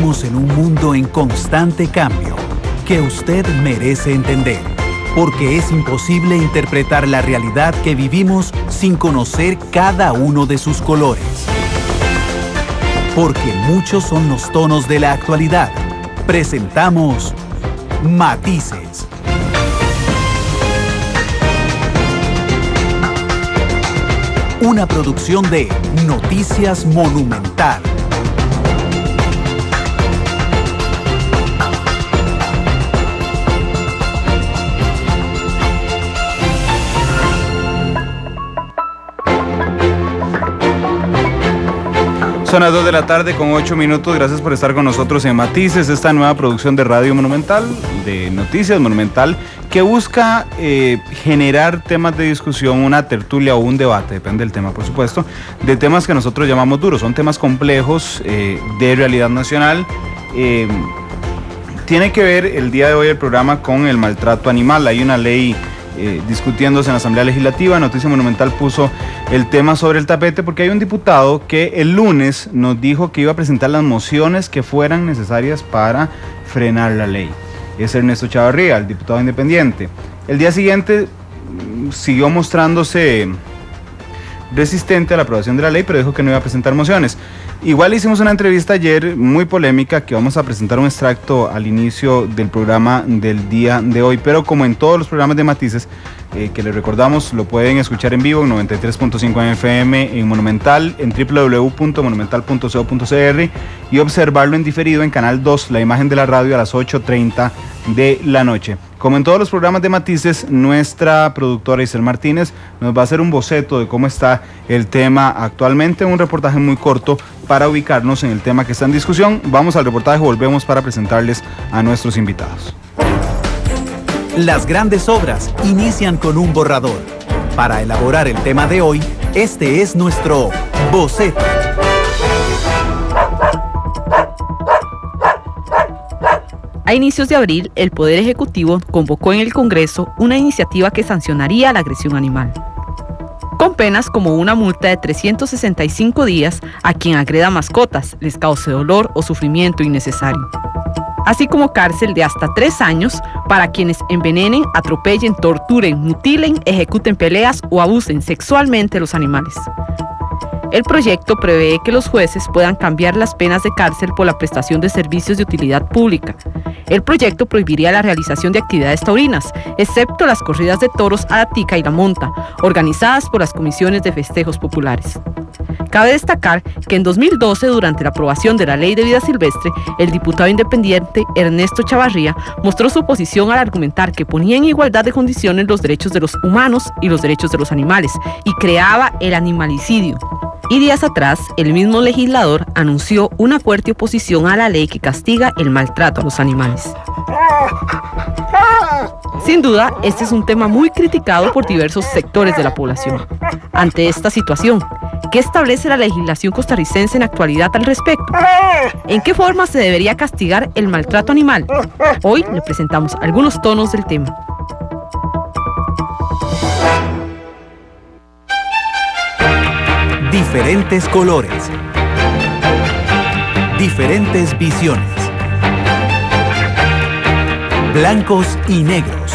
Vivimos en un mundo en constante cambio que usted merece entender, porque es imposible interpretar la realidad que vivimos sin conocer cada uno de sus colores. Porque muchos son los tonos de la actualidad. Presentamos Matices. Una producción de Noticias Monumental. Son las 2 de la tarde con 8 minutos. Gracias por estar con nosotros en Matices, esta nueva producción de Radio Monumental, de Noticias Monumental, que busca generar temas de discusión, una tertulia o un debate, depende del tema por supuesto, de temas que nosotros llamamos duros. Son temas complejos, de realidad nacional. Tiene que ver el día de hoy el programa con el maltrato animal. Hay una ley discutiéndose en la Asamblea Legislativa. Noticia Monumental puso el tema sobre el tapete porque hay un diputado que el lunes nos dijo que iba a presentar las mociones que fueran necesarias para frenar la ley. Es Ernesto Chavarría, el diputado independiente. El día siguiente siguió mostrándose resistente a la aprobación de la ley, pero dijo que no iba a presentar mociones. Igual hicimos una entrevista ayer muy polémica que vamos a presentar un extracto al inicio del programa del día de hoy, pero como en todos los programas de Matices, que les recordamos, lo pueden escuchar en vivo en 93.5 FM en Monumental, en www.monumental.co.cr y observarlo en diferido en Canal 2, la imagen de la radio, a las 8:30 de la noche. Como en todos los programas de Matices, nuestra productora Isel Martínez nos va a hacer un boceto de cómo está el tema actualmente, un reportaje muy corto para ubicarnos en el tema que está en discusión. Vamos al reportaje, volvemos para presentarles a nuestros invitados. Las grandes obras inician con un borrador. Para elaborar el tema de hoy, este es nuestro boceto. A inicios de abril, el Poder Ejecutivo convocó en el Congreso una iniciativa que sancionaría la agresión animal, con penas como una multa de 365 días a quien agreda mascotas, les cause dolor o sufrimiento innecesario, así como cárcel de hasta 3 años para quienes envenenen, atropellen, torturen, mutilen, ejecuten peleas o abusen sexualmente de los animales. El proyecto prevé que los jueces puedan cambiar las penas de cárcel por la prestación de servicios de utilidad pública. El proyecto prohibiría la realización de actividades taurinas, excepto las corridas de toros a la tica y la monta, organizadas por las comisiones de festejos populares. Cabe destacar que en 2012, durante la aprobación de la Ley de Vida Silvestre, el diputado independiente Ernesto Chavarría mostró su posición al argumentar que ponía en igualdad de condiciones los derechos de los humanos y los derechos de los animales, y creaba el animalicidio. Y días atrás, el mismo legislador anunció una fuerte oposición a la ley que castiga el maltrato a los animales. Sin duda, este es un tema muy criticado por diversos sectores de la población. Ante esta situación, ¿qué establece la legislación costarricense en la actualidad al respecto? ¿En qué forma se debería castigar el maltrato animal? Hoy le presentamos algunos tonos del tema. Diferentes colores. Diferentes visiones. Blancos y negros.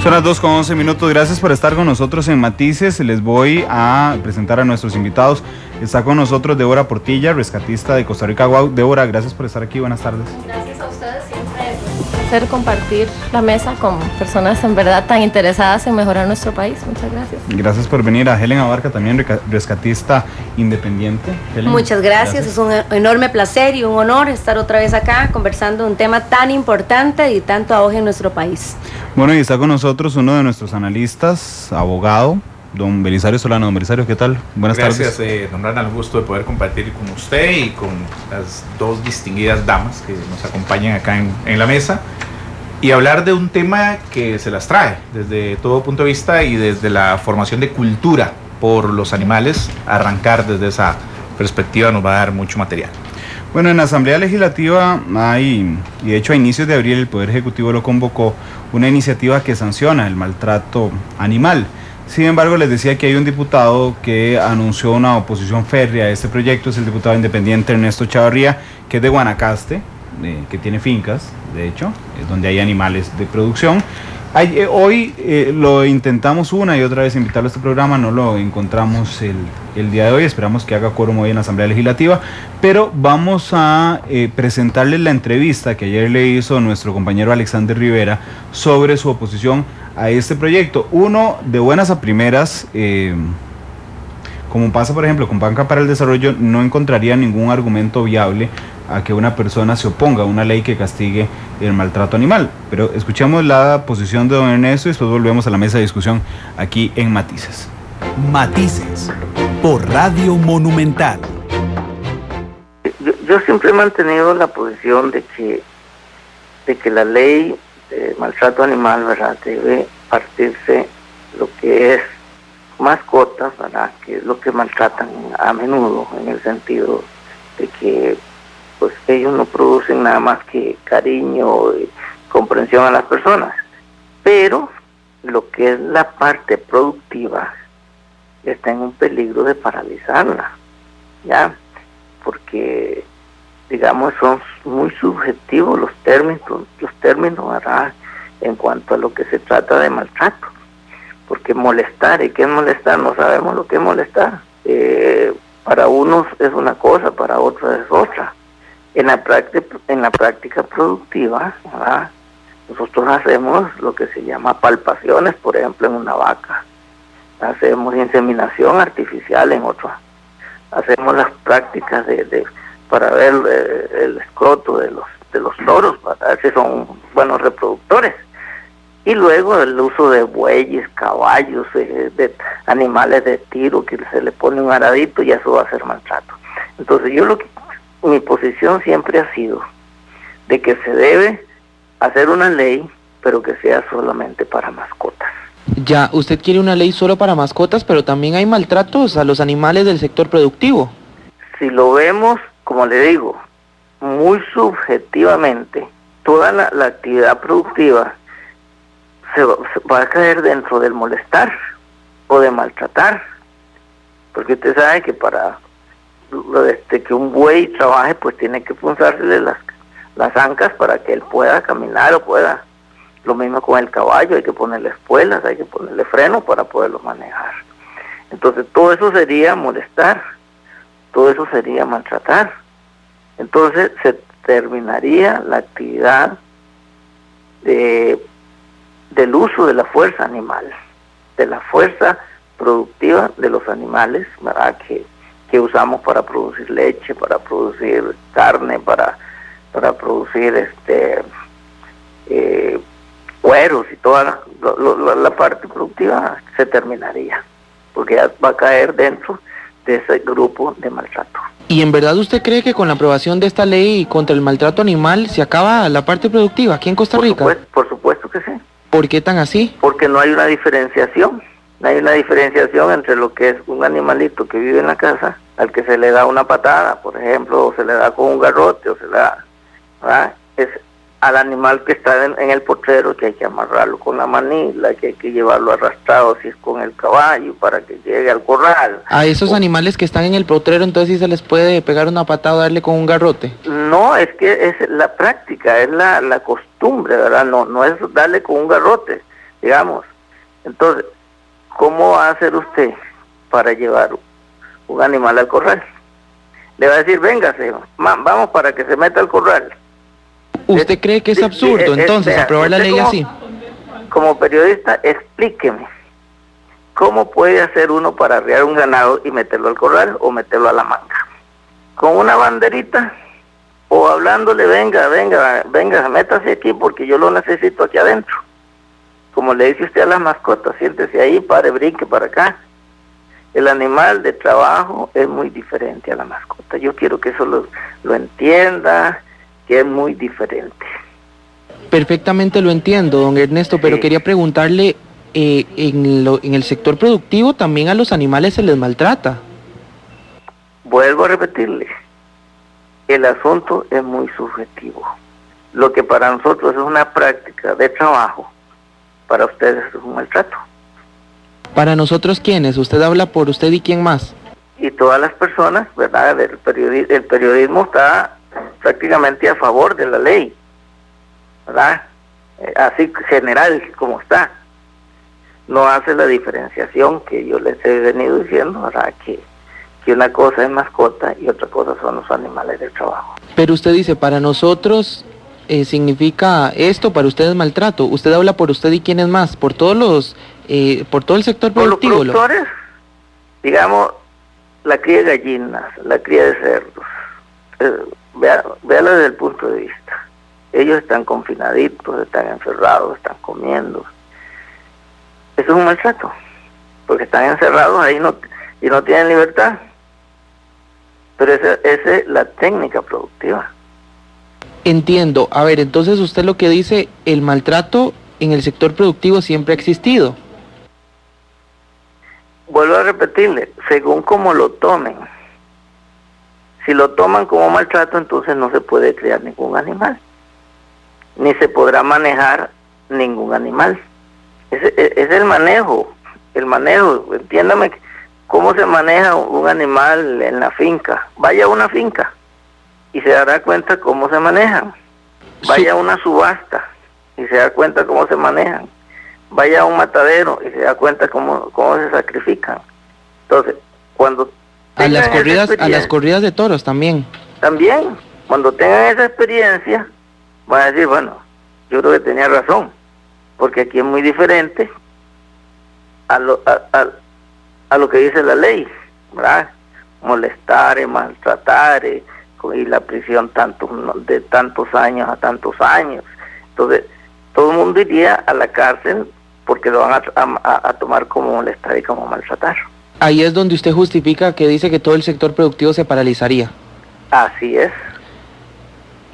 Son las 2:11 minutos. Gracias por estar con nosotros en Matices. Les voy a presentar a nuestros invitados. Está con nosotros Débora Portilla, rescatista de Costa Rica Guau. Débora, gracias por estar aquí. Buenas tardes. Gracias a ustedes, siempre es un placer compartir la mesa con personas en verdad tan interesadas en mejorar nuestro país. Muchas gracias. Gracias por venir. A Helen Abarca, también rescatista independiente. Helen, muchas gracias. Es un enorme placer y un honor estar otra vez acá conversando un tema tan importante y tanto auge en nuestro país. Bueno, y está con nosotros uno de nuestros analistas, abogado, don Belisario Solano. Don Belisario, ¿qué tal? Buenas tardes. Gracias, don Rana, el gusto de poder compartir con usted y con las dos distinguidas damas que nos acompañan acá en la mesa y hablar de un tema que se las trae desde todo punto de vista y desde la formación de cultura por los animales. Arrancar desde esa perspectiva nos va a dar mucho material. Bueno, en la Asamblea Legislativa hay, y de hecho a inicios de abril el Poder Ejecutivo lo convocó, una iniciativa que sanciona el maltrato animal. Sin embargo, les decía que hay un diputado que anunció una oposición férrea a este proyecto, es el diputado independiente Ernesto Chavarría, que es de Guanacaste, que tiene fincas, de hecho, donde hay animales de producción. Hoy lo intentamos una y otra vez invitarlo a este programa, no lo encontramos el día de hoy, esperamos que haga quórum hoy en la Asamblea Legislativa, pero vamos a presentarles la entrevista que ayer le hizo nuestro compañero Alexander Rivera sobre su oposición a este proyecto. Uno, de buenas a primeras, como pasa por ejemplo con Banca para el Desarrollo, no encontraría ningún argumento viable a que una persona se oponga a una ley que castigue el maltrato animal. Pero escuchemos la posición de don Ernesto y después volvemos a la mesa de discusión aquí en Matices. Matices, por Radio Monumental. Yo siempre he mantenido la posición de que la ley de maltrato animal, ¿verdad?, debe partirse lo que es mascotas, ¿verdad?, que es lo que maltratan a menudo, en el sentido de que pues ellos no producen nada más que cariño y comprensión a las personas, pero lo que es la parte productiva está en un peligro de paralizarla, ¿ya? Porque, digamos, son muy subjetivos los términos, ¿verdad?, en cuanto a lo que se trata de maltrato, porque molestar, ¿y qué es molestar? No sabemos lo que es molestar. Para unos es una cosa, para otros es otra. En la práctica productiva, ¿verdad?, nosotros hacemos lo que se llama palpaciones, por ejemplo, en una vaca. Hacemos inseminación artificial en otra. Hacemos las prácticas para ver el escroto de los toros, para ver si son buenos reproductores. Y luego el uso de bueyes, caballos, de animales de tiro, que se le pone un aradito y eso va a ser maltrato. Entonces mi posición siempre ha sido de que se debe hacer una ley, pero que sea solamente para mascotas. Ya, usted quiere una ley solo para mascotas, pero también hay maltratos a los animales del sector productivo. Si lo vemos, como le digo, muy subjetivamente, toda la actividad productiva se va a caer dentro del molestar o de maltratar, porque usted sabe que para que un buey trabaje, pues tiene que punzársele las ancas para que él pueda caminar o pueda. Lo mismo con el caballo, hay que ponerle espuelas, hay que ponerle freno para poderlo manejar. Entonces todo eso sería molestar, todo eso sería maltratar. Entonces se terminaría la actividad del uso de la fuerza animal, de la fuerza productiva de los animales, ¿verdad?, que usamos para producir leche, para producir carne, para producir cueros, y toda la parte productiva se terminaría, porque ya va a caer dentro de ese grupo de maltrato. ¿Y en verdad usted cree que con la aprobación de esta ley contra el maltrato animal se acaba la parte productiva aquí en Costa Rica? Por supuesto que sí. ¿Por qué tan así? Porque no hay una diferenciación. No hay una diferenciación entre lo que es un animalito que vive en la casa, al que se le da una patada, por ejemplo, o se le da con un garrote, o se le da, ¿verdad?, es al animal que está en el potrero, que hay que amarrarlo con la manila, que hay que llevarlo arrastrado si es con el caballo para que llegue al corral. ¿A esos animales que están en el potrero entonces sí se les puede pegar una patada o darle con un garrote? No, es que es la práctica, es la costumbre, ¿verdad? No es darle con un garrote, digamos. Entonces, ¿cómo va a hacer usted para llevar un animal al corral? Le va a decir, véngase, vamos para que se meta al corral. ¿Usted cree que es absurdo entonces aprobar la ley así? Como periodista, explíqueme, ¿cómo puede hacer uno para arriar un ganado y meterlo al corral o meterlo a la manga? ¿Con una banderita? ¿O hablándole, venga, métase aquí porque yo lo necesito aquí adentro? Como le dice usted a las mascotas, siéntese ahí, brinque para acá. El animal de trabajo es muy diferente a la mascota. Yo quiero que eso lo entienda, que es muy diferente. Perfectamente lo entiendo, don Ernesto, pero quería preguntarle, en el sector productivo también a los animales se les maltrata. Vuelvo a repetirle, el asunto es muy subjetivo. Lo que para nosotros es una práctica de trabajo, para ustedes es un maltrato. Para nosotros, ¿quiénes? Usted habla por usted y quién más. Y todas las personas, ¿verdad? El periodismo está prácticamente a favor de la ley, ¿verdad? Así general como está. No hace la diferenciación que yo les he venido diciendo, ¿verdad? Que una cosa es mascota y otra cosa son los animales de trabajo. Pero usted dice, para nosotros significa esto, para ustedes maltrato. Usted habla por usted y quiénes más, por todos por todo el sector productivo. Por los productores, digamos, la cría de gallinas, la cría de cerdos, véalo desde el punto de vista. Ellos están confinaditos, están encerrados, están comiendo. Eso es un maltrato, porque están encerrados ahí y no tienen libertad. Pero esa es la técnica productiva. Entiendo. A ver, entonces usted lo que dice, el maltrato en el sector productivo siempre ha existido. Vuelvo a repetirle, según como lo tomen. Si lo toman como maltrato, entonces no se puede criar ningún animal, ni se podrá manejar ningún animal. Es el manejo, entiéndame cómo se maneja un animal en la finca. Vaya a una finca y se dará cuenta cómo se manejan. Vaya a una subasta y se da cuenta cómo se manejan. Vaya a un matadero y se da cuenta cómo se sacrifican. Entonces, cuando a las corridas de toros también, cuando tengan esa experiencia, van a decir, bueno, yo creo que tenía razón, porque aquí es muy diferente a lo que dice la ley, ¿verdad? Molestar, maltratar, y la prisión de tantos años a tantos años. Entonces, todo el mundo iría a la cárcel porque lo van a tomar como molestar y como maltratar. Ahí es donde usted justifica que dice que todo el sector productivo se paralizaría. Así es.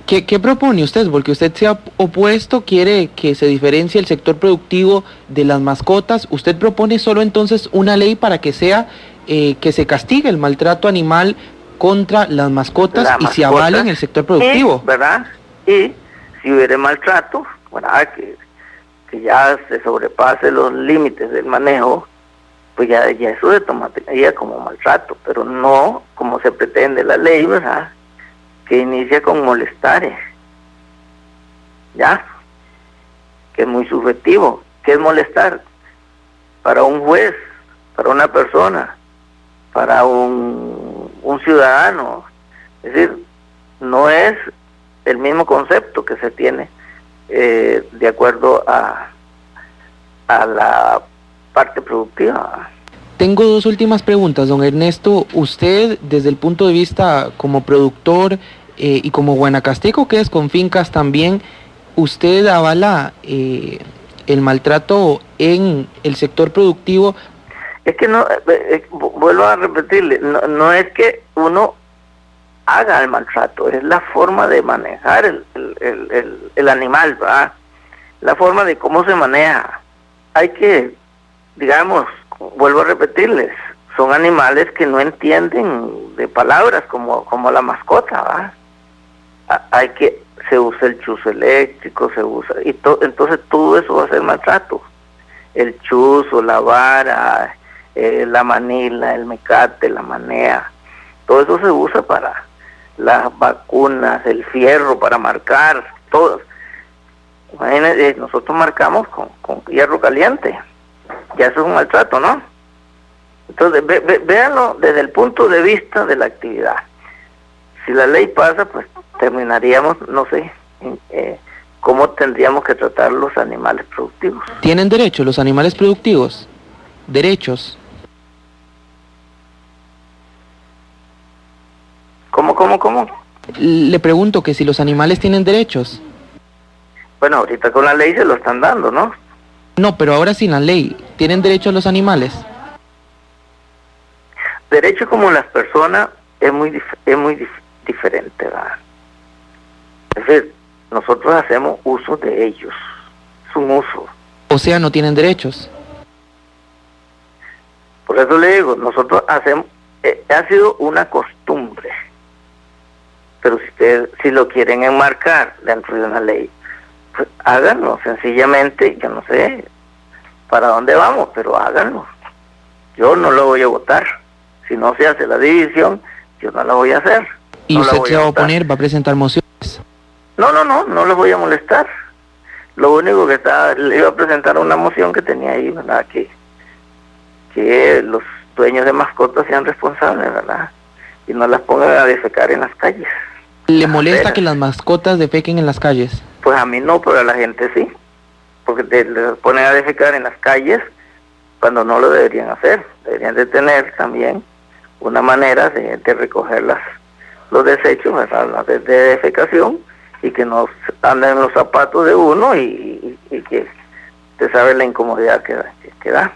¿Qué propone usted? Porque usted se ha opuesto, quiere que se diferencie el sector productivo de las mascotas. ¿Usted propone solo entonces una ley para que sea que se castigue el maltrato animal contra las mascotas y se avale en el sector productivo? ¿Verdad? Y si hubiera maltrato, ¿verdad? Que ya se sobrepase los límites del manejo, pues ya eso se tomaría como maltrato, pero no como se pretende la ley, ¿verdad? Que inicia con molestares, ¿ya? Que es muy subjetivo. ¿Qué es molestar? Para un juez, para una persona, para un ciudadano. Es decir, no es el mismo concepto que se tiene de acuerdo a la parte productiva. Tengo dos últimas preguntas, don Ernesto. Usted, desde el punto de vista como productor y como guanacasteco, que es con fincas también, ¿usted avala el maltrato en el sector productivo? Es que no, vuelvo a repetirle, no es que uno haga el maltrato, es la forma de manejar el animal, ¿verdad? La forma de cómo se maneja. Hay que, digamos, vuelvo a repetirles, son animales que no entienden de palabras como la mascota, ¿verdad? Se usa el chuzo eléctrico, entonces todo eso va a ser maltrato. El chuzo, la vara, la manila, el mecate, la manea, todo eso se usa para las vacunas, el fierro para marcar, todo. Imagínense, nosotros marcamos con hierro caliente, ya eso es un maltrato, ¿no? Entonces, véanlo desde el punto de vista de la actividad. Si la ley pasa, pues terminaríamos, no sé, cómo tendríamos que tratar los animales productivos. ¿Tienen derechos los animales productivos? ¿Derechos? ¿Cómo? Le pregunto que si los animales tienen derechos. Bueno, ahorita con la ley se lo están dando, ¿no? No, pero ahora sin la ley, ¿tienen derechos los animales? Derecho como las personas es muy diferente, ¿verdad? Es decir, nosotros hacemos uso de ellos, es un uso. O sea, no tienen derechos. Por eso le digo, nosotros hacemos, ha sido una costumbre, pero si ustedes, si lo quieren enmarcar dentro de una ley, pues háganlo, sencillamente, yo no sé para dónde vamos, pero háganlo. yo no lo voy a votar. Si no se hace la división, yo no la voy a hacer. ¿Y no usted voy se va a votar. oponer? ¿Va a presentar mociones? No les voy a molestar. Lo único que le iba a presentar una moción que tenía ahí, ¿verdad? Que los dueños de mascotas sean responsables, ¿verdad? Y no las pongan a defecar en las calles. ¿Le molesta que las mascotas defequen en las calles? Pues a mí no, pero a la gente sí. Porque les ponen a defecar en las calles cuando no lo deberían hacer. Deberían de tener también una manera de recoger los desechos, ¿verdad? Las de defecación, y que no anden en los zapatos de uno y que usted sabe la incomodidad que da.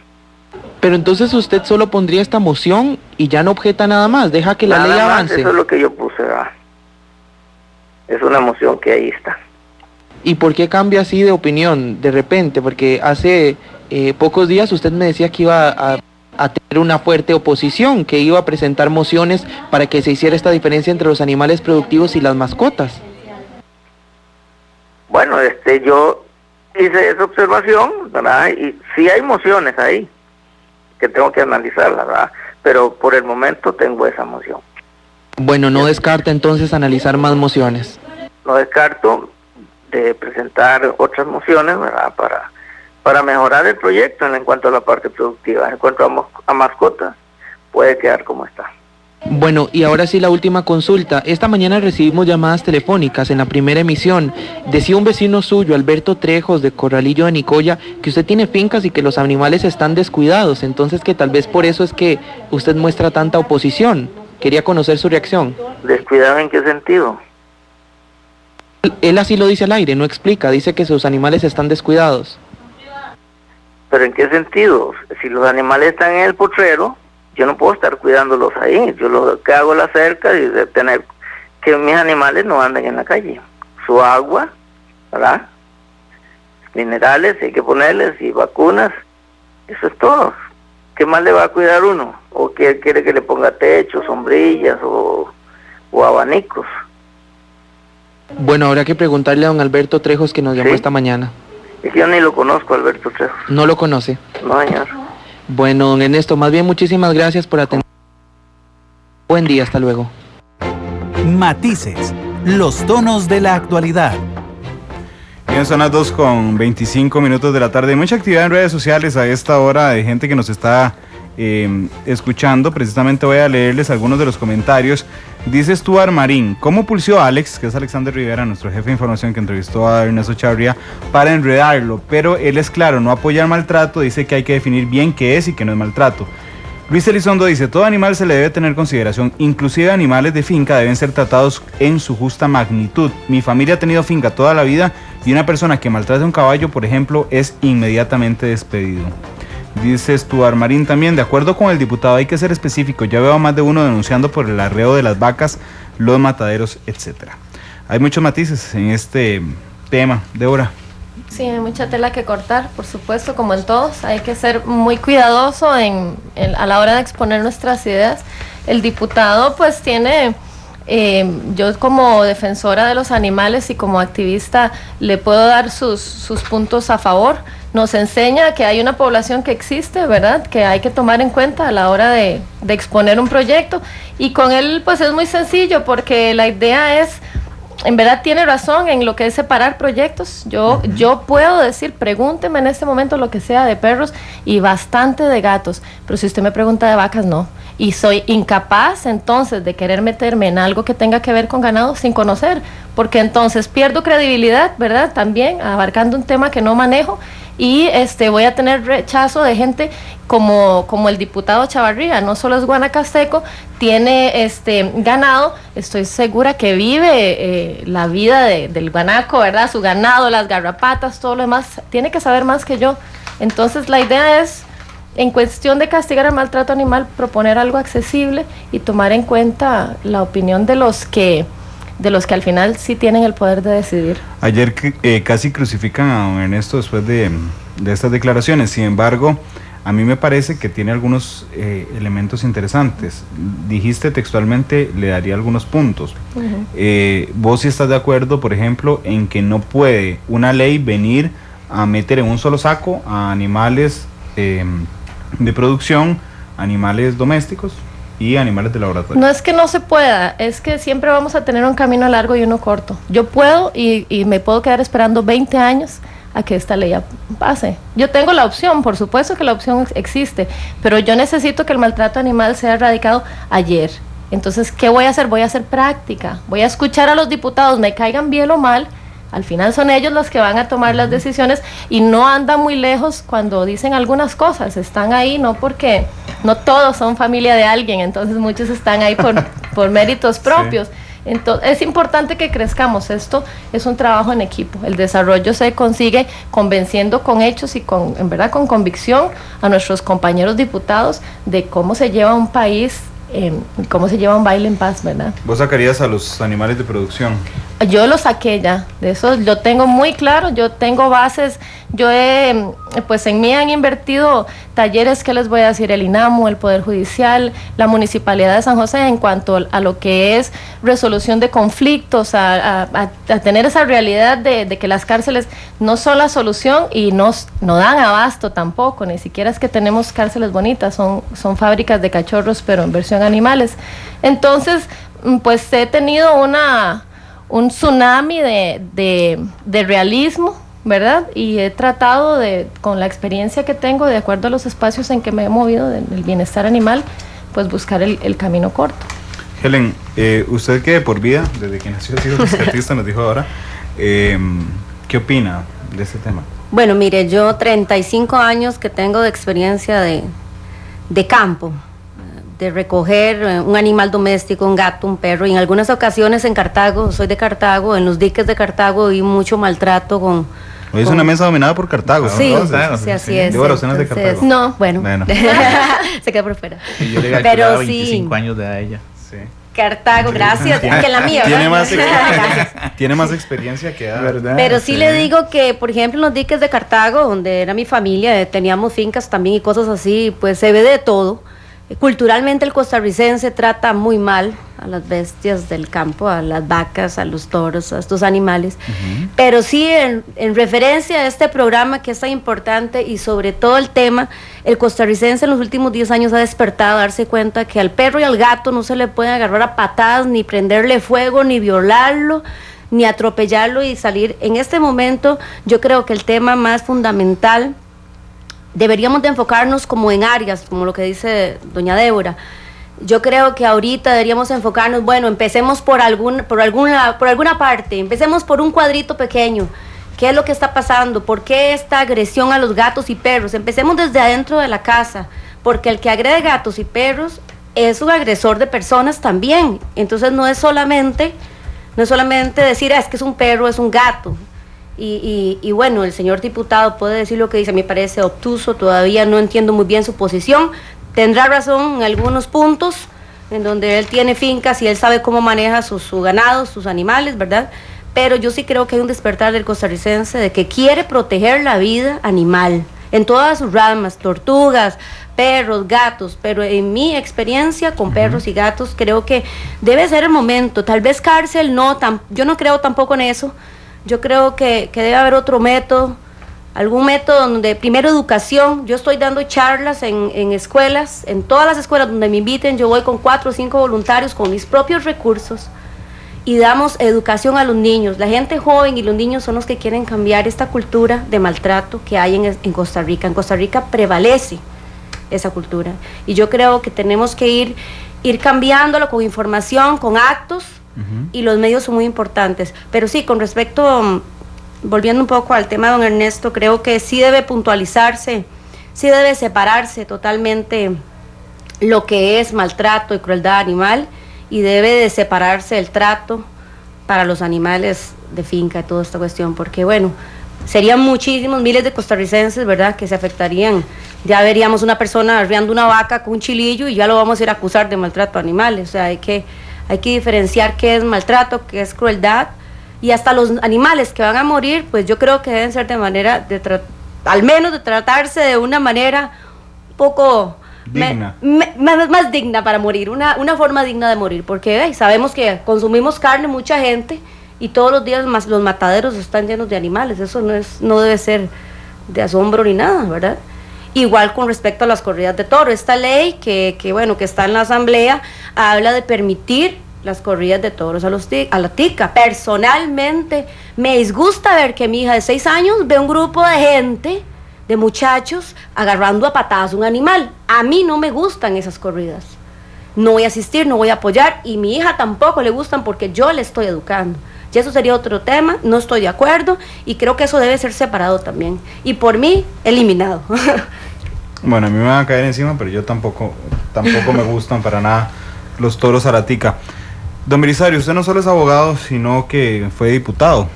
Pero entonces usted solo pondría esta moción y ya no objeta nada más, deja que la Nada ley más, avance. eso es lo que yo puse, ¿verdad? Es una moción que ahí está. ¿Y por qué cambia así de opinión de repente? Porque hace pocos días usted me decía que iba a tener una fuerte oposición, que iba a presentar mociones para que se hiciera esta diferencia entre los animales productivos y las mascotas. Bueno, yo hice esa observación, ¿verdad? Y sí hay mociones ahí que tengo que analizarlas, ¿verdad? Pero por el momento tengo esa moción. Bueno, no descarta entonces analizar más mociones. No descarto de presentar otras mociones, ¿verdad? Para mejorar el proyecto en cuanto a la parte productiva. En cuanto a mascotas, puede quedar como está. Bueno, y ahora sí la última consulta. Esta mañana recibimos llamadas telefónicas en la primera emisión. Decía un vecino suyo, Alberto Trejos, de Corralillo de Nicoya, que usted tiene fincas y que los animales están descuidados, entonces que tal vez por eso es que usted muestra tanta oposición. Quería conocer su reacción. ¿Descuidado en qué sentido? Él así lo dice al aire, no explica, dice que sus animales están descuidados. ¿Pero en qué sentido? Si los animales están en el potrero, yo no puedo estar cuidándolos ahí. Yo lo que hago es la cerca y de tener que mis animales no anden en la calle. Su agua, ¿verdad? Minerales hay que ponerles y vacunas. Eso es todo. ¿Qué más le va a cuidar uno? ¿O quiere que le ponga techo, sombrillas o abanicos? Bueno, habrá que preguntarle a don Alberto Trejos, que nos llamó esta mañana. Es que yo ni lo conozco, Alberto Trejos. ¿No lo conoce? No, señor. Bueno, don Ernesto, más bien muchísimas gracias por atender. Buen día, hasta luego. Matices, los tonos de la actualidad. Bien, son las 2:25 de la tarde. Hay mucha actividad en redes sociales a esta hora de gente que nos está escuchando. Precisamente voy a leerles algunos de los comentarios. Dice Stuart Marín: ¿cómo pulsió Alex, que es Alexander Rivera, nuestro jefe de información que entrevistó a Ernesto Chavarría, para enredarlo? Pero él es claro, no apoya el maltrato, dice que hay que definir bien qué es y qué no es maltrato. Luis Elizondo dice: todo animal se le debe tener consideración, inclusive animales de finca deben ser tratados en su justa magnitud. Mi familia ha tenido finca toda la vida y una persona que maltrata a un caballo, por ejemplo, es inmediatamente despedido. Dice Stuart Marín también: de acuerdo con el diputado, hay que ser específico. Ya veo a más de uno denunciando por el arreo de las vacas, los mataderos, etcétera. Hay muchos matices en este tema. Débora. Sí, hay mucha tela que cortar, por supuesto, como en todos. Hay que ser muy cuidadoso a la hora de exponer nuestras ideas. El diputado pues tiene... yo como defensora de los animales y como activista le puedo dar sus puntos a favor. Nos enseña que hay una población que existe, ¿verdad? Que hay que tomar en cuenta a la hora de exponer un proyecto. Y con él pues es muy sencillo, porque la idea es, en verdad tiene razón en lo que es separar proyectos. Yo puedo decir, pregúnteme en este momento lo que sea de perros y bastante de gatos, pero si usted me pregunta de vacas, no. Y soy incapaz entonces de querer meterme en algo que tenga que ver con ganado sin conocer, porque entonces pierdo credibilidad, ¿verdad? También abarcando un tema que no manejo, y voy a tener rechazo de gente como el diputado Chavarría. No solo es guanacasteco, tiene ganado, estoy segura que vive la vida del guanaco, ¿verdad? Su ganado, las garrapatas, todo lo demás, tiene que saber más que yo. Entonces la idea es, en cuestión de castigar el maltrato animal, proponer algo accesible y tomar en cuenta la opinión de los que al final sí tienen el poder de decidir. Ayer casi crucifican a don Ernesto después de estas declaraciones. Sin embargo, a mí me parece que tiene algunos elementos interesantes. Dijiste textualmente, le daría algunos puntos. Vos sí estás de acuerdo, por ejemplo, en que no puede una ley venir a meter en un solo saco a animales de producción animales domésticos y animales de laboratorio. No es que no se pueda, es que siempre vamos a tener un camino largo y uno corto. Yo puedo y me puedo quedar esperando 20 años a que esta ley pase. Yo tengo la opción, por supuesto que la opción existe, pero yo necesito que el maltrato animal sea erradicado ayer. Entonces, ¿qué voy a hacer? Voy a hacer práctica, voy a escuchar a los diputados, me caigan bien o mal. Al final son ellos los que van a tomar las decisiones y no andan muy lejos cuando dicen algunas cosas. Están ahí no porque no todos son familia de alguien, entonces muchos están ahí por méritos propios. Sí. Entonces, es importante que crezcamos. Esto es un trabajo en equipo. El desarrollo se consigue convenciendo con hechos y en verdad con convicción a nuestros compañeros diputados de cómo se lleva un país, cómo se lleva un baile en paz, ¿verdad? ¿Vos sacarías a los animales de producción? Yo lo saqué ya, de eso lo tengo muy claro, yo tengo bases, pues en mí han invertido talleres, ¿qué les voy a decir? El INAMU, el Poder Judicial, la Municipalidad de San José en cuanto a lo que es resolución de conflictos, a tener esa realidad de que las cárceles no son la solución y no dan abasto tampoco, ni siquiera es que tenemos cárceles bonitas, son fábricas de cachorros pero en versión animales. Entonces, pues he tenido un tsunami de realismo, ¿verdad? Y he tratado con la experiencia que tengo, de acuerdo a los espacios en que me he movido del bienestar animal, pues buscar el camino corto. Helen, usted que de por vida, desde que nació ha sido rescatista, nos dijo ahora, ¿qué opina de este tema? Bueno, mire, yo 35 años que tengo de experiencia de campo, de recoger un animal doméstico, un gato, un perro, y en algunas ocasiones en Cartago, soy de Cartago, en los diques de Cartago vi mucho maltrato Hoy es una mesa dominada por Cartago. Sí, sí, así es. Digo, entonces, de Cartago. No, bueno. Se queda por fuera. Y yo le calculaba 25 años de edad a ella. Sí. Cartago, gracias, que la mía. Tiene más experiencia que edad, ¿verdad? Pero sí le digo que, por ejemplo, en los diques de Cartago, donde era mi familia, teníamos fincas también y cosas así, pues se ve de todo. Culturalmente el costarricense trata muy mal a las bestias del campo, a las vacas, a los toros, a estos animales. Pero sí, en referencia a este programa que es tan importante y sobre todo el tema, el costarricense en los últimos 10 años ha despertado a darse cuenta que al perro y al gato no se le puede agarrar a patadas, ni prenderle fuego, ni violarlo, ni atropellarlo y salir. En este momento yo creo que el tema más fundamental deberíamos de enfocarnos como en áreas, como lo que dice doña Débora. Yo creo que ahorita deberíamos enfocarnos, bueno, empecemos por alguna parte, empecemos por un cuadrito pequeño. ¿Qué es lo que está pasando? ¿Por qué esta agresión a los gatos y perros? Empecemos desde adentro de la casa, porque el que agrede gatos y perros es un agresor de personas también. Entonces no es solamente decir, es que es un perro, es un gato. Y bueno, el señor diputado puede decir lo que dice, me parece obtuso, todavía no entiendo muy bien su posición, tendrá razón en algunos puntos, en donde él tiene fincas y él sabe cómo maneja su ganado, sus animales, ¿verdad? Pero yo sí creo que hay un despertar del costarricense de que quiere proteger la vida animal, en todas sus ramas, tortugas, perros, gatos, pero en mi experiencia con perros y gatos creo que debe ser el momento, tal vez cárcel, yo no creo tampoco en eso. Yo creo que debe haber otro método, algún método donde primero educación. Yo estoy dando charlas en escuelas, en todas las escuelas donde me inviten, yo voy con 4 o 5 voluntarios con mis propios recursos y damos educación a los niños. La gente joven y los niños son los que quieren cambiar esta cultura de maltrato que hay en Costa Rica. En Costa Rica prevalece esa cultura y yo creo que tenemos que ir cambiándolo con información, con actos. Y los medios son muy importantes, pero sí, con respecto, volviendo un poco al tema de don Ernesto, creo que sí debe puntualizarse, sí debe separarse totalmente lo que es maltrato y crueldad animal y debe de separarse el trato para los animales de finca y toda esta cuestión, porque bueno, serían muchísimos, miles de costarricenses, ¿verdad?, que se afectarían. Ya veríamos una persona arreando una vaca con un chilillo y ya lo vamos a ir a acusar de maltrato a animales. O sea, hay que diferenciar qué es maltrato, qué es crueldad, y hasta los animales que van a morir, pues yo creo que deben ser de manera, al menos de tratarse de una manera un poco digna. Más digna para morir, una forma digna de morir, porque sabemos que consumimos carne mucha gente y todos los días los mataderos están llenos de animales, eso no debe ser de asombro ni nada, ¿verdad? Igual con respecto a las corridas de toro, esta ley que está en la asamblea habla de permitir las corridas de toros a la tica. Personalmente me disgusta ver que mi hija de 6 años ve un grupo de gente, de muchachos, agarrando a patadas un animal. A mí no me gustan esas corridas. No voy a asistir, no voy a apoyar, y mi hija tampoco le gustan porque yo le estoy educando. Y eso sería otro tema, no estoy de acuerdo, y creo que eso debe ser separado también. Y por mí, eliminado. Bueno, a mí me van a caer encima, pero yo tampoco me gustan para nada los toros a la tica. Don Belisario, usted no solo es abogado, sino que fue diputado.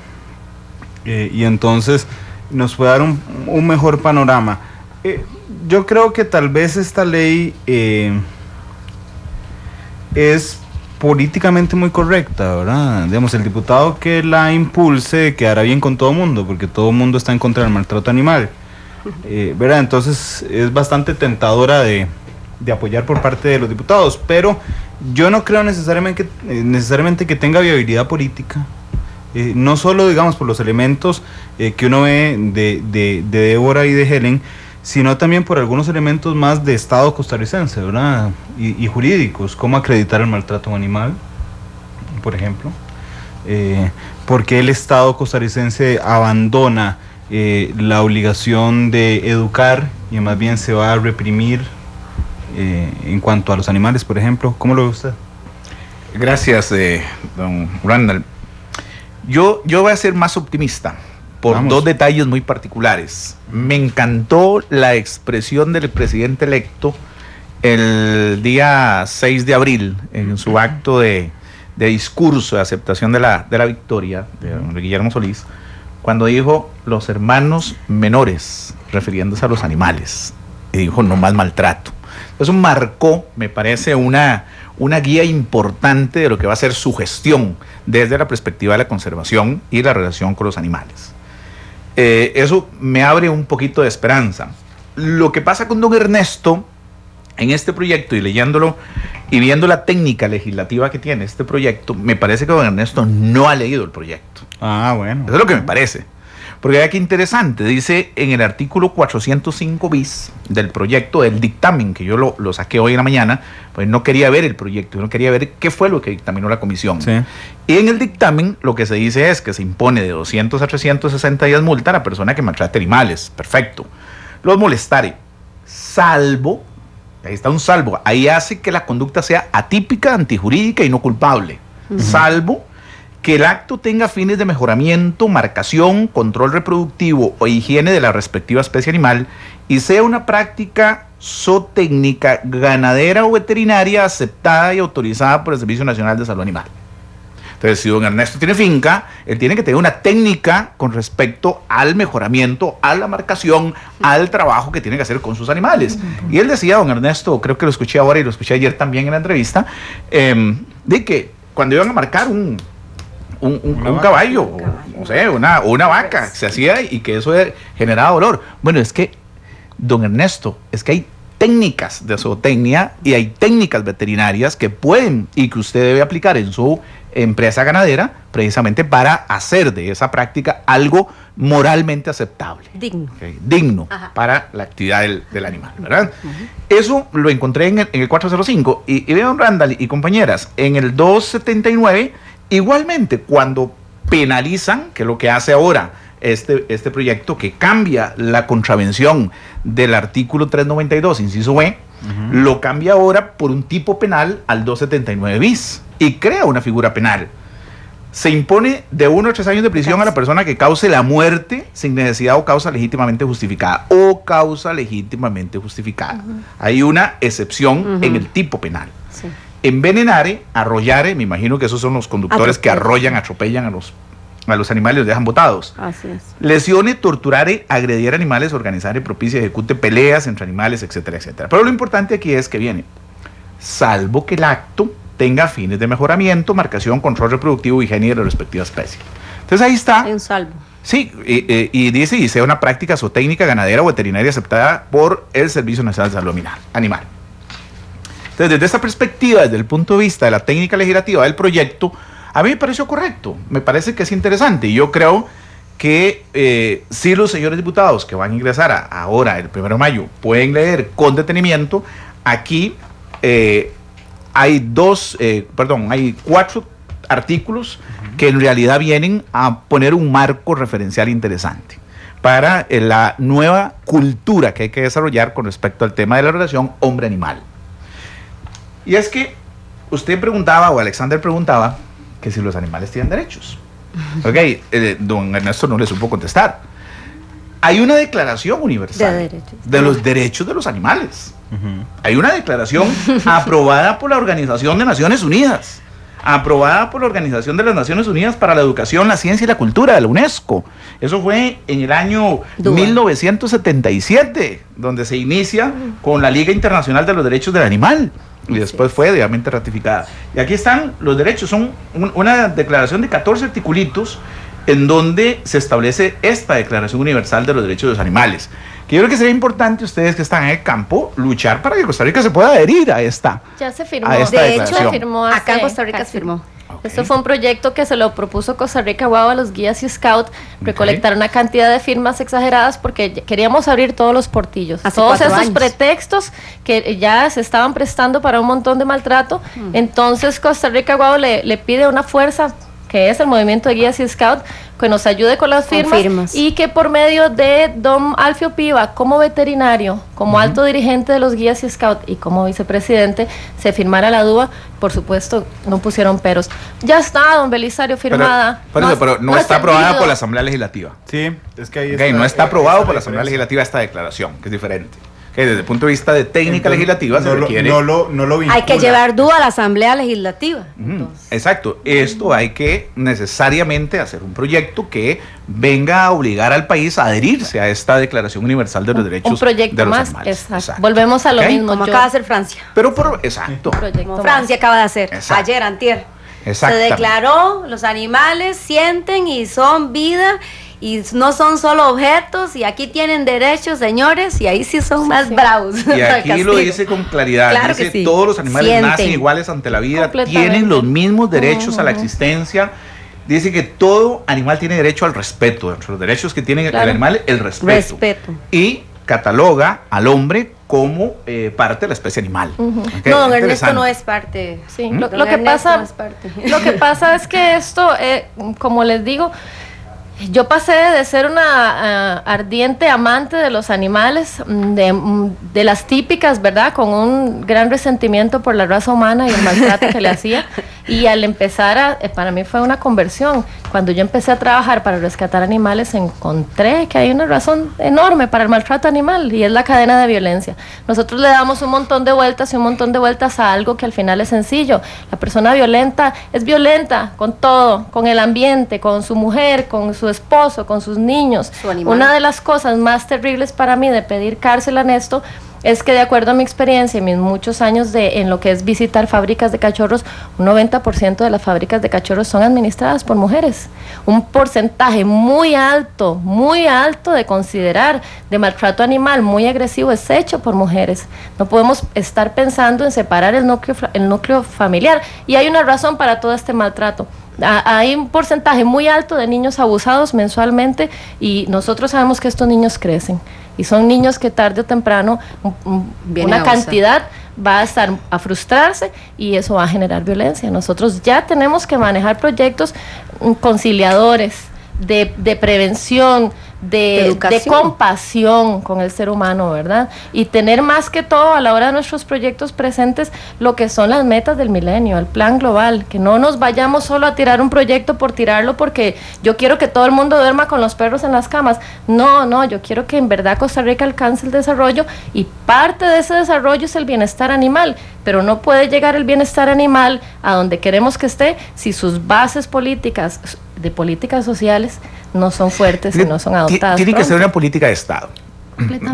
Y entonces nos puede dar un mejor panorama. Yo creo que tal vez esta ley es políticamente muy correcta, ¿verdad? Digamos, el diputado que la impulse quedará bien con todo el mundo, porque todo el mundo está en contra del maltrato animal. ¿Verdad? Entonces es bastante tentadora de apoyar por parte de los diputados, pero yo no creo necesariamente que tenga viabilidad política, no solo, digamos, por los elementos que uno ve de Débora y de Helen, sino también por algunos elementos más de Estado costarricense, ¿verdad? Y jurídicos, como acreditar el maltrato animal, por ejemplo, porque el Estado costarricense abandona la obligación de educar y más bien se va a reprimir en cuanto a los animales, por ejemplo. ¿Cómo lo ve usted? Gracias, don Randall. Yo voy a ser más optimista por dos detalles muy particulares. Me encantó la expresión del presidente electo el día 6 de abril en su acto de discurso de aceptación de la victoria de don Guillermo Solís, cuando dijo los hermanos menores, refiriéndose a los animales, y dijo no más maltrato. Eso marcó, me parece, una guía importante de lo que va a ser su gestión desde la perspectiva de la conservación y la relación con los animales. Eso me abre un poquito de esperanza. Lo que pasa con don Ernesto en este proyecto, y leyéndolo y viendo la técnica legislativa que tiene este proyecto, me parece que don Ernesto no ha leído el proyecto. Ah, bueno. Eso es lo que me parece. Porque vea qué interesante, dice en el artículo 405 bis del proyecto, del dictamen, que yo lo saqué hoy en la mañana, pues no quería ver el proyecto, no quería ver qué fue lo que dictaminó la comisión. Sí. Y en el dictamen lo que se dice es que se impone de 200 a 360 días multa a la persona que maltrate animales. Perfecto. Los molestare, salvo, ahí está un salvo, ahí hace que la conducta sea atípica, antijurídica y no culpable. Salvo que el acto tenga fines de mejoramiento, marcación, control reproductivo o higiene de la respectiva especie animal y sea una práctica zootécnica, ganadera o veterinaria aceptada y autorizada por el Servicio Nacional de Salud Animal. Entonces, si don Ernesto tiene finca, él tiene que tener una técnica con respecto al mejoramiento, a la marcación, al trabajo que tiene que hacer con sus animales. Y él decía, don Ernesto, creo que lo escuché ahora y lo escuché ayer también en la entrevista, de que cuando iban a marcar un caballo, o sea, una vaca, se hacía y que eso generaba dolor. Bueno, es que, don Ernesto, es que hay técnicas de zootecnia y hay técnicas veterinarias que pueden y que usted debe aplicar en su empresa ganadera precisamente para hacer de esa práctica algo moralmente aceptable. Digno para la actividad del animal, ¿verdad? Eso lo encontré en el 405 y vean, Randall y compañeras, en el 279 igualmente, cuando penalizan, que es lo que hace ahora este proyecto, que cambia la contravención del artículo 392, inciso B, lo cambia ahora por un tipo penal al 279 bis y crea una figura penal. Se impone de 1 a 3 años de prisión a la persona que cause la muerte sin necesidad o causa legítimamente justificada. Hay una excepción en el tipo penal. Sí. Envenenare, arrollare, me imagino que esos son los conductores que arrollan, atropellan a los animales y los dejan botados. Así es. Lesione, torturare, agredir animales, organizare, propicie, ejecute peleas entre animales, etcétera, etcétera. Pero lo importante aquí es que viene, salvo que el acto tenga fines de mejoramiento, marcación, control reproductivo, higiene de la respectiva especie. Entonces ahí está. En salvo. Sí, y dice, y sea una práctica zootécnica, ganadera o veterinaria aceptada por el Servicio Nacional de Salud Animal. Entonces, desde esta perspectiva, desde el punto de vista de la técnica legislativa del proyecto, a mí me pareció correcto, me parece que es interesante y yo creo que si los señores diputados que van a ingresar ahora, el 1 de mayo, pueden leer con detenimiento, aquí hay 4 artículos que en realidad vienen a poner un marco referencial interesante para la nueva cultura que hay que desarrollar con respecto al tema de la relación hombre-animal. Y es que usted preguntaba, o Alexander preguntaba, que si los animales tienen derechos. Ok, don Ernesto no le supo contestar. Hay una declaración universal de los derechos de los animales. Hay una declaración aprobada por la Organización de Naciones Unidas, aprobada por la Organización de las Naciones Unidas para la Educación, la Ciencia y la Cultura de la UNESCO. Eso fue en el año 1977, donde se inicia con la Liga Internacional de los Derechos del Animal. Y después fue debidamente ratificada. Y aquí están los derechos, son una declaración de 14 articulitos en donde se establece esta Declaración Universal de los Derechos de los Animales. Que yo creo que sería importante, ustedes que están en el campo, luchar para que Costa Rica se pueda adherir a esta. Ya se firmó. De hecho, se firmó acá en Costa Rica se firmó. Okay. Esto fue un proyecto que se lo propuso Costa Rica Guau a los guías y scouts, recolectar una cantidad de firmas exageradas porque queríamos abrir todos los portillos. Todos esos pretextos que ya se estaban prestando para un montón de maltrato. Entonces Costa Rica Guau le pide una fuerza, que es el movimiento de guías y scouts, que nos ayude con las firmas y que por medio de don Alfio Piva, como veterinario, como alto dirigente de los guías y scouts y como vicepresidente, se firmara la DUA. Por supuesto, no pusieron peros. Ya está, don Belisario, firmada. Pero no está aprobada por la Asamblea Legislativa. Sí, es que ahí no está aprobado por la Asamblea Legislativa esta declaración, que es diferente. Que desde el punto de vista de técnica legislativa se requiere. No lo vincula. Hay que llevar DUA a la Asamblea Legislativa. Exacto. Esto hay que necesariamente hacer un proyecto que venga a obligar al país a adherirse a esta Declaración Universal de los Derechos de los Animales. Exacto. Volvemos a lo mismo. Como acaba de hacer Francia. Pero exacto. Como Francia acaba de hacer. Ayer, antier. Se declaró, los animales sienten y son vida. Y no son solo objetos, y aquí tienen derechos, señores, y ahí sí son más bravos. Y aquí lo dice con claridad, claro dice, que sí. Todos los animales nacen iguales ante la vida, tienen los mismos derechos a la existencia. Dice que todo animal tiene derecho al respeto, entre los derechos que tiene el animal, el respeto. Y cataloga al hombre como parte de la especie animal. Okay, no, don Ernesto no es parte. Sí, lo que pasa es que esto, como les digo, yo pasé de ser una ardiente amante de los animales, de las típicas, ¿verdad? Con un gran resentimiento por la raza humana y el maltrato que le hacía. Y al empezar para mí fue una conversión. Cuando yo empecé a trabajar para rescatar animales, encontré que hay una razón enorme para el maltrato animal y es la cadena de violencia. Nosotros le damos un montón de vueltas y un montón de vueltas a algo que al final es sencillo. La persona violenta es violenta con todo, con el ambiente, con su mujer, con su esposo, con sus niños. Una de las cosas más terribles para mí de pedir cárcel en esto es que, de acuerdo a mi experiencia y mis muchos años en lo que es visitar fábricas de cachorros, un 90% de las fábricas de cachorros son administradas por mujeres. Un porcentaje muy alto de considerar de maltrato animal muy agresivo es hecho por mujeres. No podemos estar pensando en separar el núcleo familiar, y hay una razón para todo este maltrato. Hay un porcentaje muy alto de niños abusados mensualmente, y nosotros sabemos que estos niños crecen y son niños que tarde o temprano una cantidad va a frustrarse y eso va a generar violencia. Nosotros ya tenemos que manejar proyectos conciliadores, de prevención, de compasión con el ser humano, ¿verdad? Y tener más que todo a la hora de nuestros proyectos presentes lo que son las metas del milenio, el plan global, que no nos vayamos solo a tirar un proyecto por tirarlo porque yo quiero que todo el mundo duerma con los perros en las camas. No, yo quiero que en verdad Costa Rica alcance el desarrollo, y parte de ese desarrollo es el bienestar animal, pero no puede llegar el bienestar animal a donde queremos que esté si sus bases políticas, de políticas sociales, no son fuertes y no son adoptadas. Tiene que ser una política de Estado.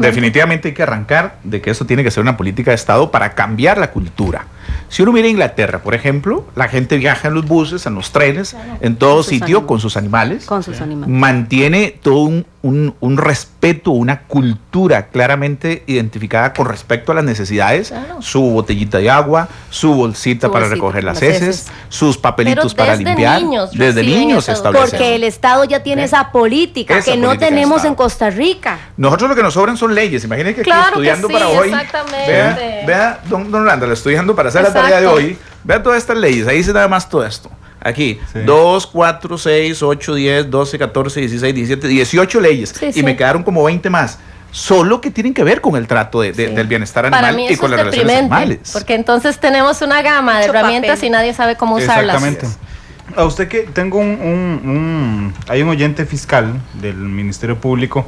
Definitivamente hay que arrancar de que eso tiene que ser una política de Estado para cambiar la cultura. Si uno mira Inglaterra, por ejemplo, la gente viaja en los buses, en los trenes, en todo sitio con sus animales. Mantiene todo un respeto, una cultura claramente identificada con respecto a las necesidades, Claro. su botellita de agua, su bolsita para recoger las heces, sus papelitos Pero para desde limpiar. niños Desde reciben niños se esa establece. Porque el Estado ya tiene esa política Esa que no política del tenemos Estado. en Costa Rica. Nosotros lo que nos sobran son leyes. Imagínense que aquí Claro que estudiando sí, para hoy. exactamente. Vea, don Randall, estudiando para hacer la Exacto. tarea de hoy. Vea todas estas leyes. Ahí dice nada más todo esto. Aquí, Sí. 2, 4, 6, 8, 10, 12, 14, 16, 17, 18 leyes. Sí, y sí. me quedaron como 20 más. Solo que tienen que ver con el trato del bienestar animal Para mí y eso con es las relaciones deprimente, animales. porque entonces tenemos una gama de Mucho herramientas papel. y nadie sabe cómo usarlas. Exactamente. A usted que tengo hay un oyente fiscal del Ministerio Público,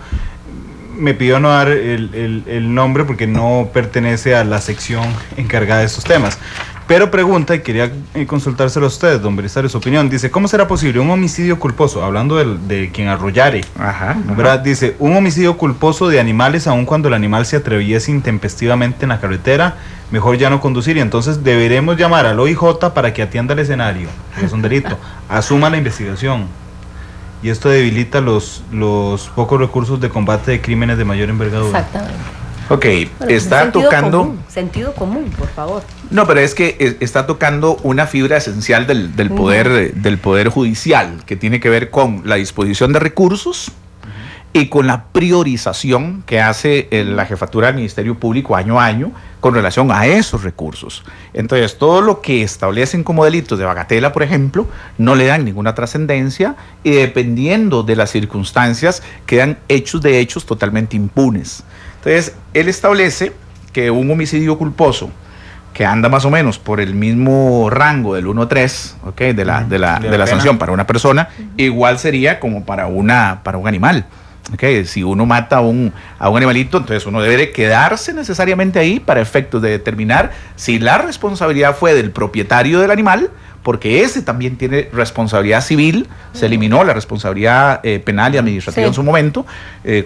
me pidió no dar el nombre porque no pertenece a la sección encargada de estos temas. Pero pregunta, y quería consultárselo a usted, don Belisario, su opinión. Dice, ¿cómo será posible un homicidio culposo? Hablando de quien arrollare, Ajá. ¿verdad? Dice, un homicidio culposo de animales aun cuando el animal se atreviese intempestivamente en la carretera, mejor ya no conducir, y entonces deberemos llamar al OIJ para que atienda el escenario, que es un delito, asuma la investigación. Y esto debilita los pocos recursos de combate de crímenes de mayor envergadura. Exactamente. Ok, Bueno, está sentido tocando... común, sentido común, por favor. No, pero es que está tocando una fibra esencial del poder judicial, que tiene que ver con la disposición de recursos y con la priorización que hace la jefatura del Ministerio Público año a año con relación a esos recursos. Entonces, todo lo que establecen como delitos de bagatela, por ejemplo, no le dan ninguna trascendencia y dependiendo de las circunstancias quedan hechos totalmente impunes. Entonces, él establece que un homicidio culposo que anda más o menos por el mismo rango del 1-3, ¿okay? de la sanción para una persona, igual sería como para un animal. ¿Okay? Si uno mata a un animalito, entonces uno debe de quedarse necesariamente ahí para efectos de determinar si la responsabilidad fue del propietario del animal, porque ese también tiene responsabilidad civil. Se eliminó la responsabilidad penal y administrativa en su momento,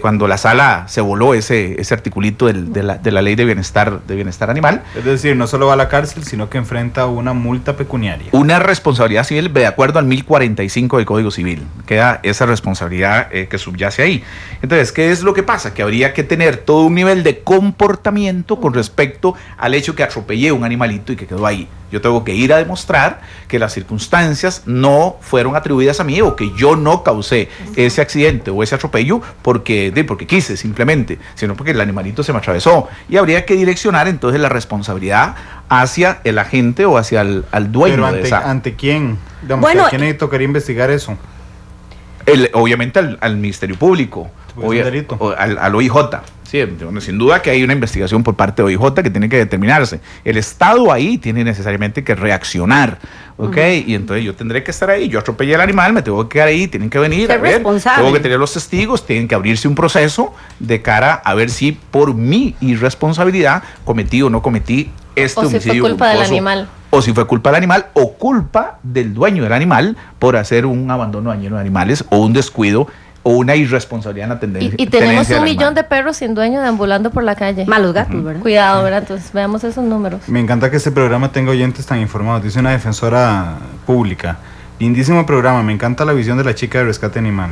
cuando la sala se voló ese articulito de la ley de bienestar animal. Es decir, no solo va a la cárcel, sino que enfrenta una multa pecuniaria. Una responsabilidad civil de acuerdo al 1045 del Código Civil. Queda esa responsabilidad que subyace ahí. Entonces, ¿qué es lo que pasa? Que habría que tener todo un nivel de comportamiento con respecto al hecho que atropellé un animalito y que quedó ahí. Yo tengo que ir a demostrar que las circunstancias no fueron atribuidas a mí o que yo no causé ese accidente o ese atropello porque quise simplemente, sino porque el animalito se me atravesó. Y habría que direccionar entonces la responsabilidad hacia el agente o hacia el dueño. Pero ¿ante quién? Digamos, Bueno, ¿a quién le tocaría investigar eso? Obviamente al Ministerio Público, Pues es un delito. o al OIJ. Sí, bueno, sin duda que hay una investigación por parte de OIJ que tiene que determinarse. El Estado ahí tiene necesariamente que reaccionar, ¿ok? Y entonces yo tendré que estar ahí. Yo atropellé al animal, me tengo que quedar ahí, tienen que venir Ser a ver. responsable. Tengo que tener los testigos, tienen que abrirse un proceso de cara a ver si por mi irresponsabilidad cometí o no cometí este O si fue homicidio culpa del culposo. animal. O si fue culpa del animal o culpa del dueño del animal por hacer un abandono dañino de animales o un descuido o una irresponsabilidad en la tendencia. Y tenemos 1 millón de perros sin dueño deambulando por la calle. Malos gatos, ¿verdad? Cuidado, ¿verdad? Entonces veamos esos números. Me encanta que este programa tenga oyentes tan informados. Dice una defensora pública. Lindísimo programa, me encanta la visión de la chica de rescate animal.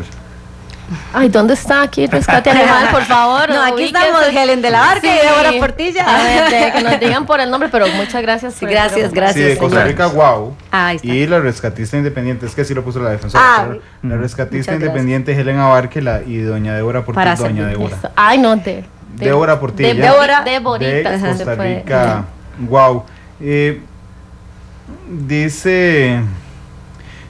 Ay, ¿dónde está aquí Rescate Animal, por favor? No, aquí ubíquese. estamos, Helen de la Barca y Débora Portilla. A ver, que nos digan por el nombre, pero muchas gracias. por el Gracias, programa. Sí, de Costa señor. Rica, wow. Ahí está. Y la rescatista independiente, es que así lo puso la defensora. pero la rescatista muchas independiente Helen Abarque y doña Débora Portilla. Para Doña servir. Débora. Eso. Ay, no, Débora Portilla. Deborita, de sí se Costa puede. Rica, wow. Dice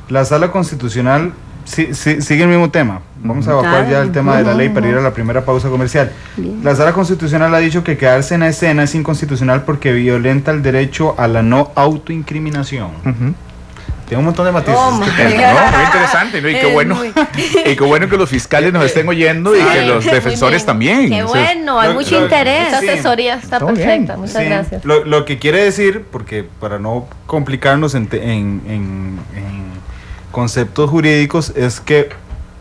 la Sala Constitucional, sigue el mismo tema. Vamos a evacuar ya el tema de la ley para ir a la primera pausa comercial. La Sala Constitucional ha dicho que quedarse en la escena es inconstitucional porque violenta el derecho a la no autoincriminación. Tiene un montón de matices. Oh, este my tema, God. ¿no? Muy interesante, ¿no? Y qué Es bueno, muy- y qué bueno que los fiscales nos estén oyendo y Sí, que los muy defensores bien. también. Qué O sea, bueno, hay Lo- mucho lo- interés. Esa Sí. asesoría está Está muy perfecta, bien. muchas Sí, gracias. Lo que quiere decir, porque para no complicarnos en conceptos jurídicos, es que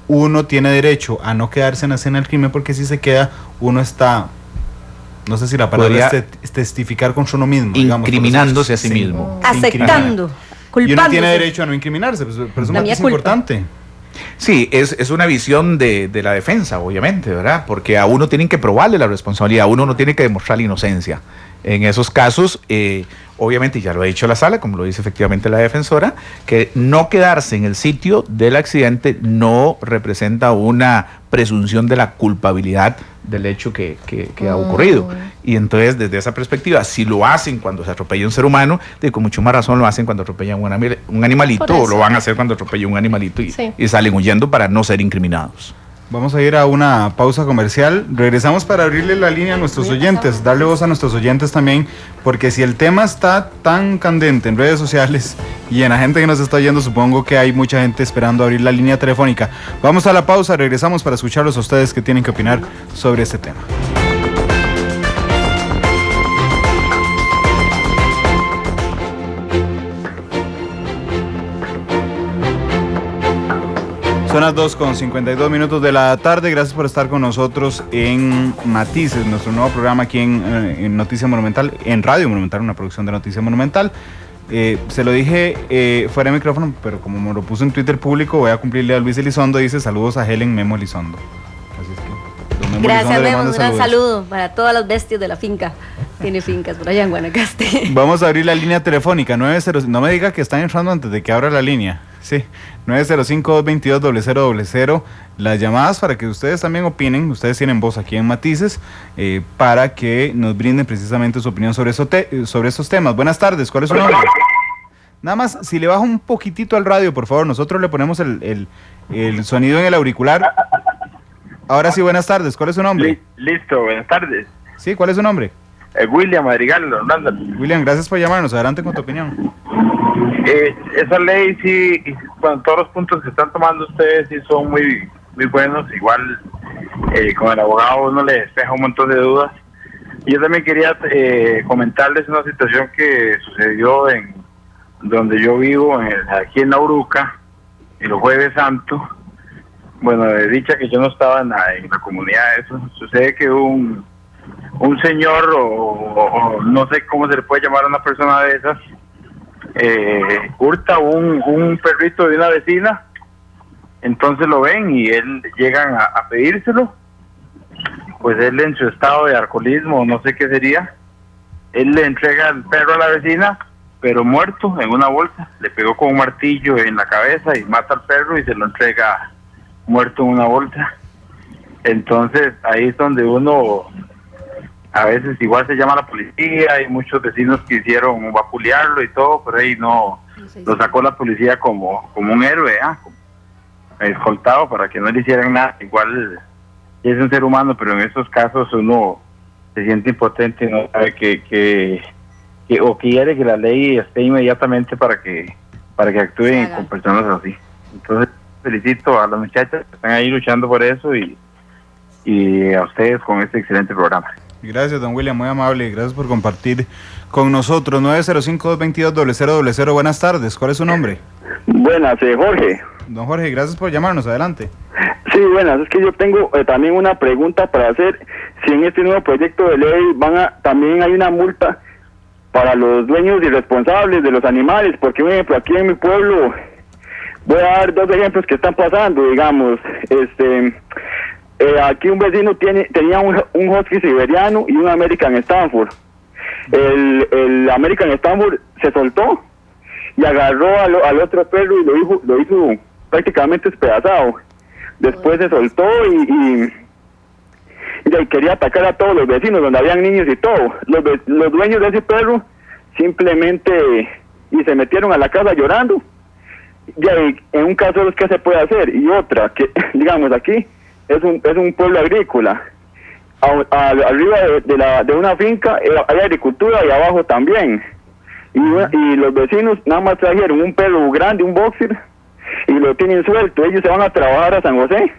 uno tiene derecho a no quedarse en la escena del crimen, porque si se queda, uno está, no sé si la palabra Podría es testificar contra uno mismo, digamos, incriminándose a sí Sí. mismo. Se incrimina. Aceptando, Y culpándose. uno tiene derecho a no incriminarse, pero es un La mía matiz culpa. importante. Sí, es una visión de la defensa, obviamente, ¿verdad? Porque a uno tienen que probarle la responsabilidad, a uno no tiene que demostrar la inocencia. En esos casos, obviamente, ya lo ha dicho la sala, como lo dice efectivamente la defensora, que no quedarse en el sitio del accidente no representa una presunción de la culpabilidad del hecho que ha ocurrido. Y entonces, desde esa perspectiva, si lo hacen cuando se atropella un ser humano, con mucho más razón lo hacen cuando atropellan un animalito, o lo van a hacer cuando atropellan un animalito y salen huyendo para no ser incriminados. Vamos a ir a una pausa comercial. Regresamos para abrirle la línea a nuestros oyentes, darle voz a nuestros oyentes también, porque si el tema está tan candente en redes sociales y en la gente que nos está oyendo, supongo que hay mucha gente esperando abrir la línea telefónica. Vamos a la pausa, regresamos para escucharlos a ustedes que tienen que opinar sobre este tema. Son las 2:52 de la tarde. Gracias por estar con nosotros en Matices, nuestro nuevo programa aquí en Noticia Monumental, en Radio Monumental, una producción de Noticia Monumental. Se lo dije fuera de micrófono, pero como me lo puso en Twitter público, voy a cumplirle a Luis Elizondo. Dice: saludos a Helen Memo Elizondo. Así es que, don Memo gracias, Elizondo, Memo. Un gran saludo para todas las bestias de la finca. Tiene fincas por allá en Guanacaste. Vamos a abrir la línea telefónica 905. No me diga que están entrando antes de que abra la línea. Sí, 905-222-0000. Las llamadas para que ustedes también opinen. Ustedes tienen voz aquí en Matices, para que nos brinden precisamente su opinión sobre estos temas. Buenas tardes, ¿cuál es su nombre? Nada más, si le baja un poquitito al radio, por favor. Nosotros le ponemos el sonido en el auricular. Ahora sí, buenas tardes, ¿cuál es su nombre? Listo, buenas tardes. Sí, ¿cuál es su nombre? William Madrigal, Orlando. William, gracias por llamarnos. Adelante con tu opinión. Esa ley sí, bueno, todos los puntos que están tomando ustedes sí son muy buenos. Igual con el abogado uno le despeja un montón de dudas. Yo también quería comentarles una situación que sucedió en donde yo vivo, aquí en Nauruca, el Jueves Santo. Bueno, de dicha que yo no estaba en la comunidad, eso sucede que un señor o no sé cómo se le puede llamar a una persona de esas, hurta un perrito de una vecina. Entonces lo ven y él llegan a pedírselo. Pues él, en su estado de alcoholismo, no sé qué sería, él le entrega el perro a la vecina, pero muerto, en una bolsa. Le pegó con un martillo en la cabeza y mata al perro y se lo entrega muerto en una bolsa. Entonces ahí es donde uno a veces igual se llama a la policía. Hay muchos vecinos que quisieron vapulearlo y todo, pero ahí no lo sacó la policía como un héroe, como escoltado para que no le hicieran nada. Igual es un ser humano, pero en esos casos uno se siente impotente y no sabe que quiere que la ley esté inmediatamente para que actúen con personas así. Entonces felicito a las muchachas que están ahí luchando por eso y a ustedes con este excelente programa. Gracias, don William, muy amable, gracias por compartir con nosotros. 905-222-0000. Buenas tardes, ¿cuál es su nombre? Buenas, Jorge. Don Jorge, gracias por llamarnos, adelante. Sí, buenas, es que yo tengo también una pregunta para hacer. Si en este nuevo proyecto de ley también hay una multa para los dueños y responsables de los animales, porque por ejemplo aquí en mi pueblo, voy a dar dos ejemplos que están pasando, digamos, aquí un vecino tenía un husky siberiano y un American Stanford. El American Stanford se soltó y agarró al otro perro y lo hizo prácticamente despedazado. Después se soltó y quería atacar a todos los vecinos donde habían niños y todo. Los dueños de ese perro simplemente se metieron a la casa llorando. Y ahí, en un caso es que se puede hacer, y otra que digamos aquí es un pueblo agrícola. Arriba de una finca hay agricultura y abajo también. Y los vecinos nada más trajeron un perro grande, un boxer, y lo tienen suelto. Ellos se van a trabajar a San José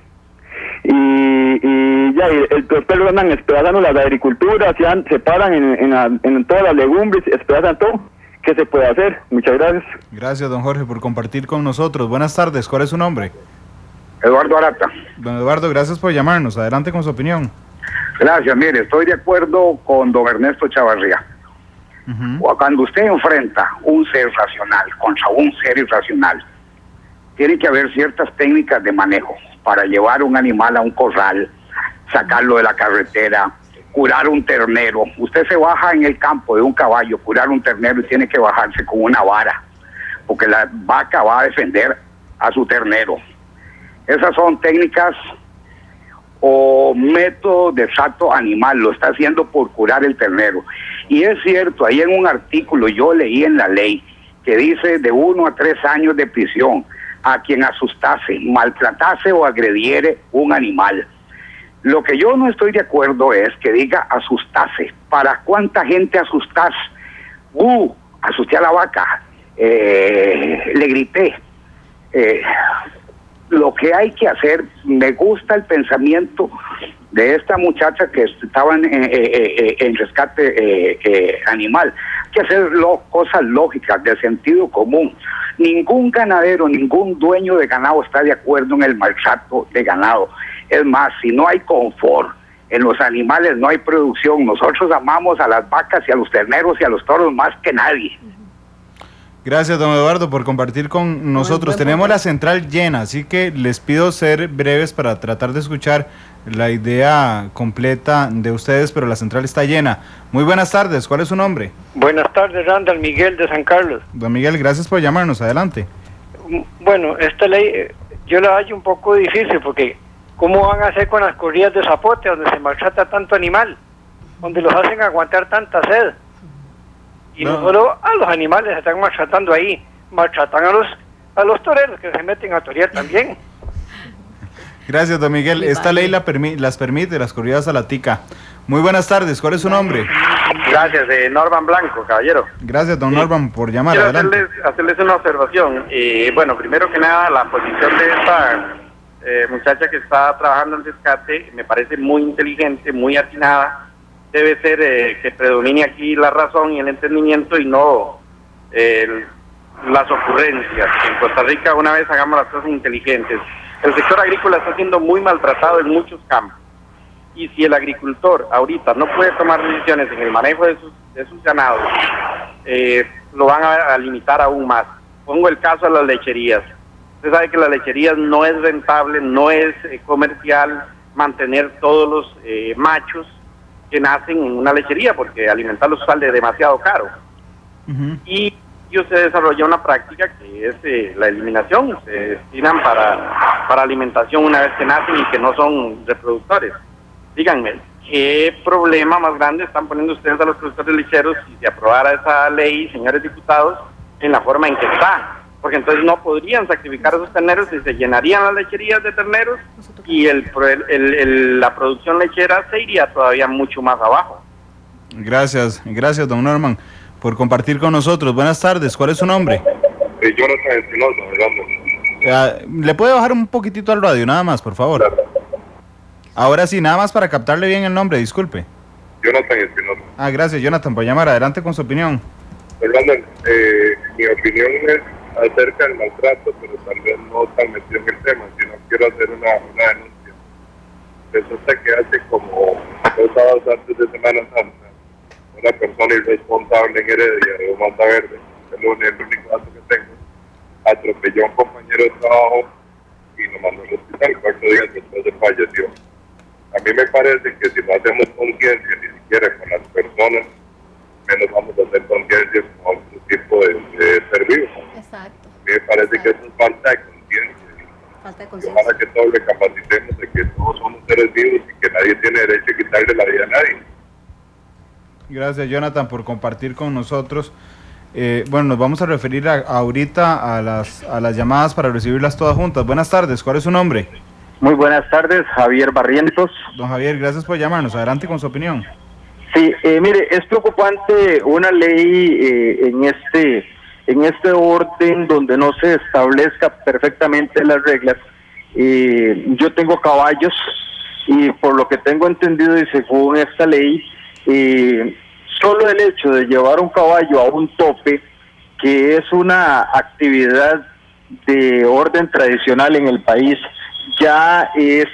y los perros andan despedazando las agriculturas, se paran en todas las legumbres, despedazan todo. ¿Qué se puede hacer? Muchas gracias. Gracias, don Jorge, por compartir con nosotros. Buenas tardes, ¿cuál es su nombre? Eduardo Arata. Don Eduardo, gracias por llamarnos. Adelante con su opinión. Gracias, mire, estoy de acuerdo con don Ernesto Chavarría. Cuando usted enfrenta un ser racional contra un ser irracional, tiene que haber ciertas técnicas de manejo para llevar un animal a un corral, sacarlo de la carretera, curar un ternero. Usted se baja en el campo de un caballo, curar un ternero, y tiene que bajarse con una vara, porque la vaca va a defender a su ternero. Esas son técnicas o métodos de salto animal, lo está haciendo por curar el ternero. Y es cierto, ahí en un artículo yo leí en la ley que dice de 1 a 3 años de prisión a quien asustase, maltratase o agrediere un animal. Lo que yo no estoy de acuerdo es que diga asustase. ¿Para cuánta gente asustás? Asusté a la vaca, le grité. Lo que hay que hacer, me gusta el pensamiento de esta muchacha que estaba en rescate animal. Hay que hacer cosas lógicas, de sentido común. Ningún ganadero, ningún dueño de ganado está de acuerdo en el maltrato de ganado. Es más, si no hay confort en los animales, no hay producción. Nosotros amamos a las vacas y a los terneros y a los toros más que nadie. Gracias, don Eduardo, por compartir con nosotros. Tenemos la central llena, así que les pido ser breves para tratar de escuchar la idea completa de ustedes, pero la central está llena. Muy buenas tardes, ¿cuál es su nombre? Buenas tardes, Randall Miguel de San Carlos. Don Miguel, gracias por llamarnos, adelante. Bueno, esta ley yo la hallo un poco difícil, porque ¿cómo van a hacer con las corridas de zapote, donde se maltrata tanto animal, donde los hacen aguantar tanta sed? Y no solo a los animales se están maltratando ahí, maltratan a los toreros que se meten a torear también. Gracias, don Miguel. Esta ley las permite, las corridas a la tica. Muy buenas tardes, ¿cuál es su nombre? Gracias, Norman Blanco, caballero. Gracias, don Norman, por llamar. Quiero hacerles una observación. Bueno, primero que nada, la posición de esta muchacha que está trabajando en rescate me parece muy inteligente, muy atinada. Debe ser que predomine aquí la razón y el entendimiento y no las ocurrencias. En Costa Rica una vez hagamos las cosas inteligentes. El sector agrícola está siendo muy maltratado en muchos campos. Y si el agricultor ahorita no puede tomar decisiones en el manejo de sus ganados, lo van a limitar aún más. Pongo el caso de las lecherías. Usted sabe que las lecherías no es rentable, no es comercial mantener todos los machos que nacen en una lechería, porque alimentarlos sale demasiado caro. Y se desarrolla una práctica que es la eliminación. Se destinan para alimentación una vez que nacen y que no son reproductores. Díganme, ¿qué problema más grande están poniendo ustedes a los productores lecheros si se aprobara esa ley, señores diputados, en la forma en que está? Porque entonces no podrían sacrificar a esos terneros y se llenarían las lecherías de terneros y la producción lechera se iría todavía mucho más abajo. Gracias, don Norman, por compartir con nosotros. Buenas tardes, ¿cuál es su nombre? Jonathan Espinosa, ¿Le puede bajar un poquitito al radio, nada más, por favor? Claro. Ahora sí, nada más para captarle bien el nombre, disculpe. Jonathan Espinosa. Gracias, Jonathan, por llamar. Adelante con su opinión. Fernando, mi opinión es acerca del maltrato, pero tal vez no tan metido en el tema, sino quiero hacer una denuncia. Resulta que hace como 2 sábados antes de Semana Santa, una persona irresponsable en Heredia, de Manta Verde, el único dato que tengo, atropelló a un compañero de trabajo y lo mandó al hospital 4 días después de falleció. A mí me parece que si no hacemos conciencia ni siquiera con las personas, menos vamos a hacer conciencia con otro tipo de servicios. Exacto. A mí me parece que eso es falta de conciencia. Falta de conciencia. Para que todos le capacitemos de que todos somos seres vivos y que nadie tiene derecho a quitarle la vida a nadie. Gracias, Jonathan, por compartir con nosotros. Bueno, nos vamos a referir ahorita a las llamadas para recibirlas todas juntas. Buenas tardes, ¿cuál es su nombre? Muy buenas tardes, Javier Barrientos. Don Javier, gracias por llamarnos. Adelante con su opinión. Sí, mire, es preocupante una ley en este orden donde no se establezca perfectamente las reglas. Yo tengo caballos y por lo que tengo entendido y según esta ley, solo el hecho de llevar un caballo a un tope, que es una actividad de orden tradicional en el país, ya es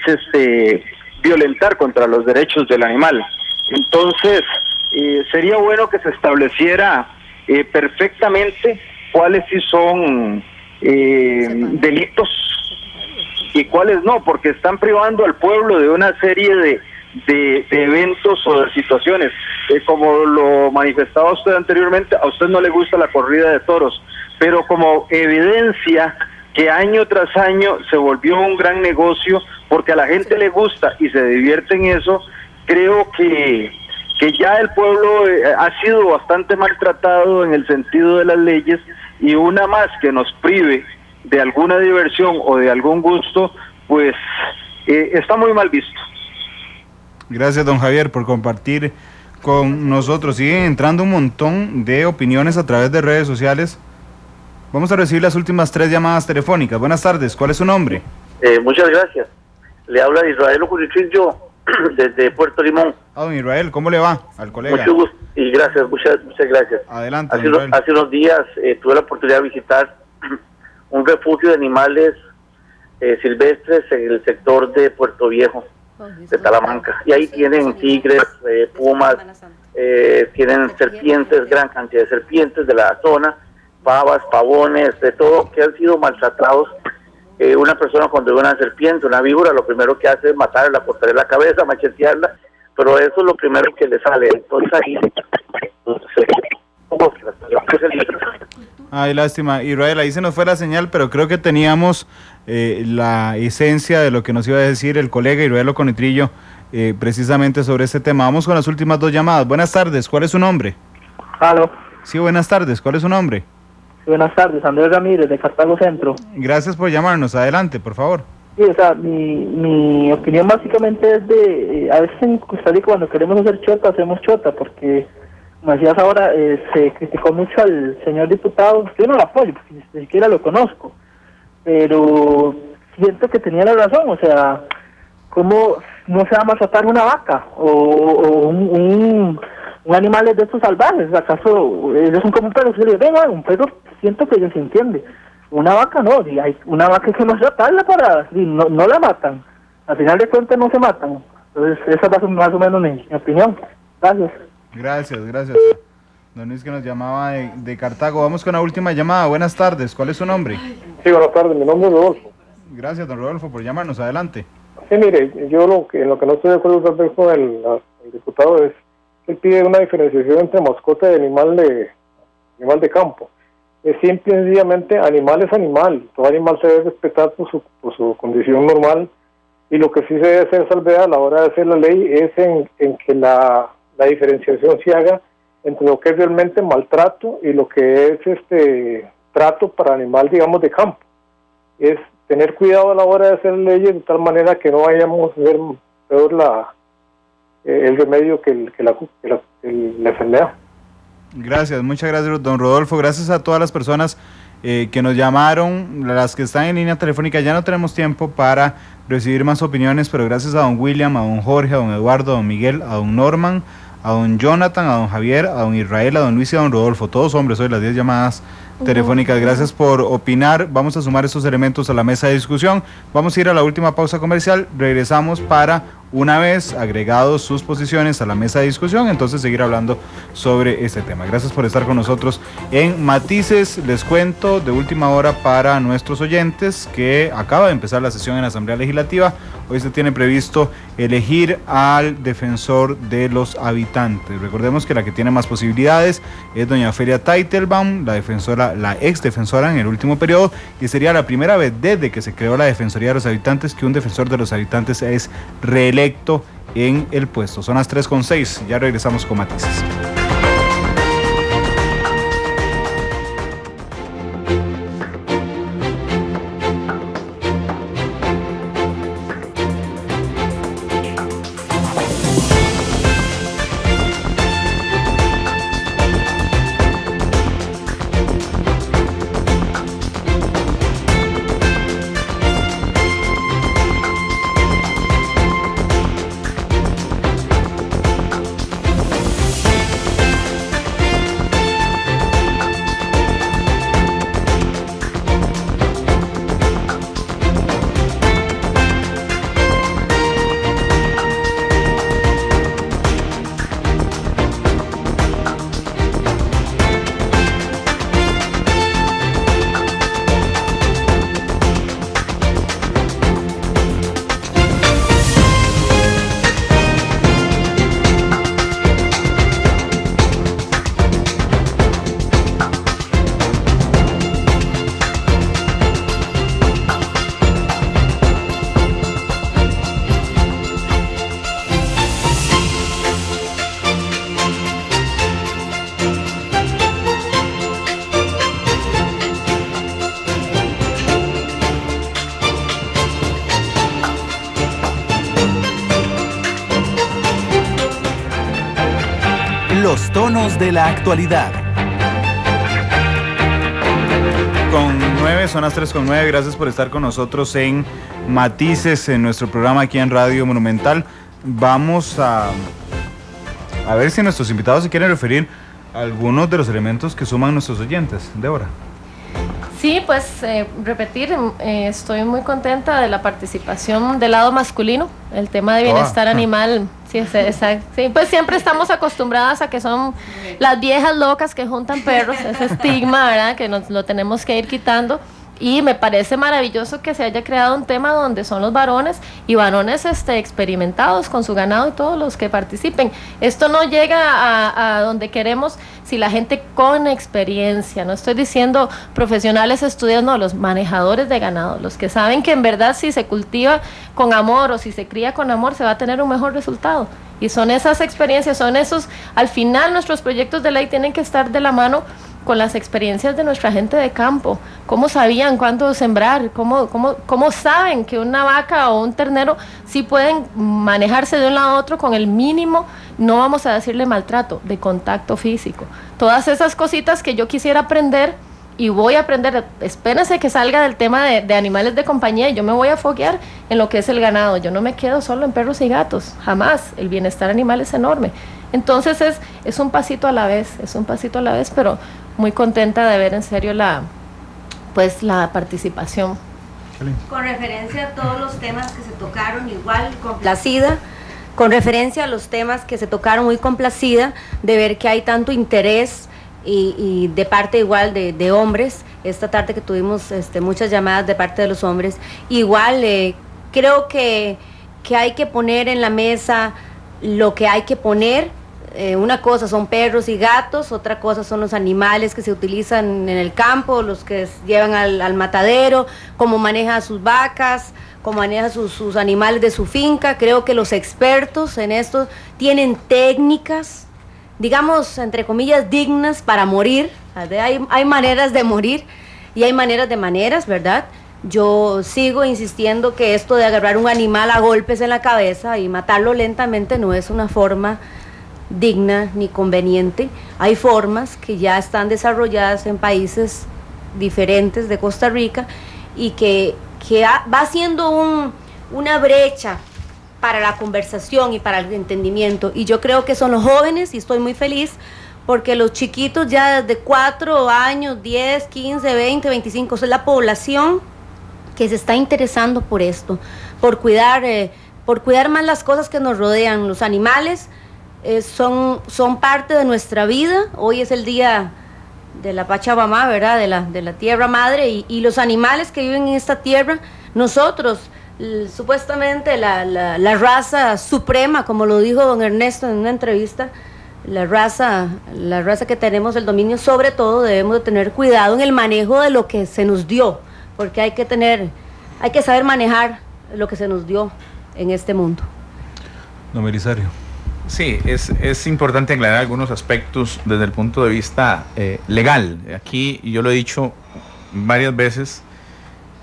violentar contra los derechos del animal. Entonces, sería bueno que se estableciera perfectamente cuáles sí son delitos y cuáles no, porque están privando al pueblo de una serie de eventos o de situaciones. Como lo manifestaba usted anteriormente, a usted no le gusta la corrida de toros, pero como evidencia que año tras año se volvió un gran negocio porque a la gente le gusta y se divierte en eso, creo que ya el pueblo ha sido bastante maltratado en el sentido de las leyes, y una más que nos prive de alguna diversión o de algún gusto, pues está muy mal visto. Gracias, don Javier, por compartir con nosotros. Siguen entrando un montón de opiniones a través de redes sociales. Vamos a recibir las últimas 3 llamadas telefónicas. Buenas tardes, ¿cuál es su nombre? Muchas gracias. Le habla Israel Ocurrichillo desde Puerto Limón. Don Israel, ¿cómo le va al colega? Mucho gusto y gracias, muchas gracias. Adelante, hace unos días tuve la oportunidad de visitar un refugio de animales silvestres en el sector de Puerto Viejo, de Talamanca. Y ahí tienen tigres, pumas, tienen serpientes, gran cantidad de serpientes de la zona, pavas, pavones, de todo, que han sido maltratados. Una persona cuando ve una serpiente, una víbora, lo primero que hace es matarla, cortarle la cabeza, machetearla, pero eso es lo primero que le sale. Entonces ahí... Ay, lástima. Israel, ahí se nos fue la señal, pero creo que teníamos la esencia de lo que nos iba a decir el colega Israel Oconitrillo precisamente sobre este tema. Vamos con las últimas 2 llamadas. Buenas tardes, ¿cuál es su nombre? Aló. Sí, buenas tardes, ¿cuál es su nombre? Buenas tardes, Andrés Ramírez, de Cartago Centro. Gracias por llamarnos, adelante, por favor. Sí, o sea, mi opinión básicamente es de, a veces en Costa Rica cuando queremos hacer chota, hacemos chota, porque, como decías ahora, se criticó mucho al señor diputado. Yo no lo apoyo, porque ni siquiera lo conozco, pero siento que tenía la razón. O sea, ¿cómo no se va a maltratar una vaca o un animal de estos salvajes? ¿Acaso ellos son como un perro? Un perro siento que se entiende. Una vaca no, y hay una vaca hay que maltratarla no la matan. Al final de cuentas no se matan. Entonces esa es más o menos mi opinión. Gracias. Gracias. Don Luis, que nos llamaba de Cartago. Vamos con la última llamada. Buenas tardes, ¿cuál es su nombre? Sí, buenas tardes, mi nombre es Rodolfo. Gracias, don Rodolfo, por llamarnos, adelante. Sí, mire, yo en lo que no estoy de acuerdo tal vez con el diputado es que él pide una diferenciación entre mascota y animal de campo. Es simple y sencillamente, animal es animal, todo animal se debe respetar por su condición normal, y lo que sí se debe hacer salvedad a la hora de hacer la ley es en que la diferenciación se haga entre lo que es realmente maltrato y lo que es trato para animal, digamos, de campo. Es tener cuidado a la hora de hacer leyes de tal manera que no vayamos a ver peor el remedio que la enfermedad. Gracias, muchas gracias, don Rodolfo. Gracias a todas las personas que nos llamaron, las que están en línea telefónica. Ya no tenemos tiempo para recibir más opiniones, pero gracias a don William, a don Jorge, a don Eduardo, a don Miguel, a don Norman, a don Jonathan, a don Javier, a don Israel, a don Luis y a don Rodolfo. Todos hombres hoy, las 10 llamadas telefónicas. Gracias por opinar. Vamos a sumar estos elementos a la mesa de discusión. Vamos a ir a la última pausa comercial. Regresamos para, una vez agregados sus posiciones a la mesa de discusión, entonces seguir hablando sobre este tema. Gracias por estar con nosotros en Matices. Les cuento de última hora para nuestros oyentes que acaba de empezar la sesión en la Asamblea Legislativa. Hoy se tiene previsto elegir al defensor de los habitantes. Recordemos que la que tiene más posibilidades es doña Ofelia Teitelbaum, la ex defensora en el último periodo, y sería la primera vez desde que se creó la Defensoría de los Habitantes que un defensor de los habitantes es reelecto en el puesto. Son las 3:06, ya regresamos con Matices. los tonos de la actualidad. Con 9, son las 3:09. Gracias por estar con nosotros en Matices, en nuestro programa aquí en Radio Monumental. Vamos a ver si nuestros invitados se quieren referir a algunos de los elementos que suman nuestros oyentes. Débora. Sí, pues repetir, estoy muy contenta de la participación del lado masculino, el tema de bienestar animal. Sí, sí, pues siempre estamos acostumbradas a que son las viejas locas que juntan perros, ese estigma, ¿verdad? Que nos lo tenemos que ir quitando. Y me parece maravilloso que se haya creado un tema donde son los varones y varones experimentados con su ganado y todos los que participen. Esto no llega a donde queremos si la gente con experiencia, no estoy diciendo profesionales estudiados, no, los manejadores de ganado, los que saben que en verdad si se cultiva con amor o si se cría con amor se va a tener un mejor resultado. Y son esas experiencias, son esos, al final nuestros proyectos de ley tienen que estar de la mano con las experiencias de nuestra gente de campo. ¿Cómo sabían cuándo sembrar? ¿Cómo saben que una vaca o un ternero sí pueden manejarse de un lado a otro con el mínimo, no vamos a decirle maltrato, de contacto físico? Todas esas cositas que yo quisiera aprender y voy a aprender. Espérense que salga del tema de animales de compañía y yo me voy a foguear en lo que es el ganado. Yo no me quedo solo en perros y gatos, jamás. El bienestar animal es enorme. Entonces es un pasito a la vez, pero muy contenta de ver en serio la participación. Con referencia a todos los temas que se tocaron, igual complacida, con referencia a los temas que se tocaron, muy complacida de ver que hay tanto interés y de parte igual de hombres. Esta tarde que tuvimos muchas llamadas de parte de los hombres, igual creo que hay que poner en la mesa lo que hay que poner. Una cosa son perros y gatos, otra cosa son los animales que se utilizan en el campo, los que llevan al matadero, cómo maneja sus vacas, cómo maneja sus animales de su finca. Creo que los expertos en esto tienen técnicas, digamos, entre comillas, dignas para morir. Hay maneras de morir y hay maneras, ¿verdad? Yo sigo insistiendo que esto de agarrar un animal a golpes en la cabeza y matarlo lentamente no es una forma digna ni conveniente. Hay formas que ya están desarrolladas en países diferentes de Costa Rica y que va siendo una brecha para la conversación y para el entendimiento, y yo creo que son los jóvenes, y estoy muy feliz porque los chiquitos ya desde 4 años, 10, 15, 20, 25, es la población que se está interesando por esto, por cuidar más las cosas que nos rodean. Los animales son parte de nuestra vida. Hoy es el día de la Pachamama, ¿verdad? De la tierra madre, y los animales que viven en esta tierra, nosotros, supuestamente la raza suprema, como lo dijo don Ernesto en una entrevista, la raza que tenemos el dominio sobre todo, debemos de tener cuidado en el manejo de lo que se nos dio, porque hay que saber manejar lo que se nos dio en este mundo. Don Belisario. Sí, es importante aclarar algunos aspectos desde el punto de vista legal. Aquí yo lo he dicho varias veces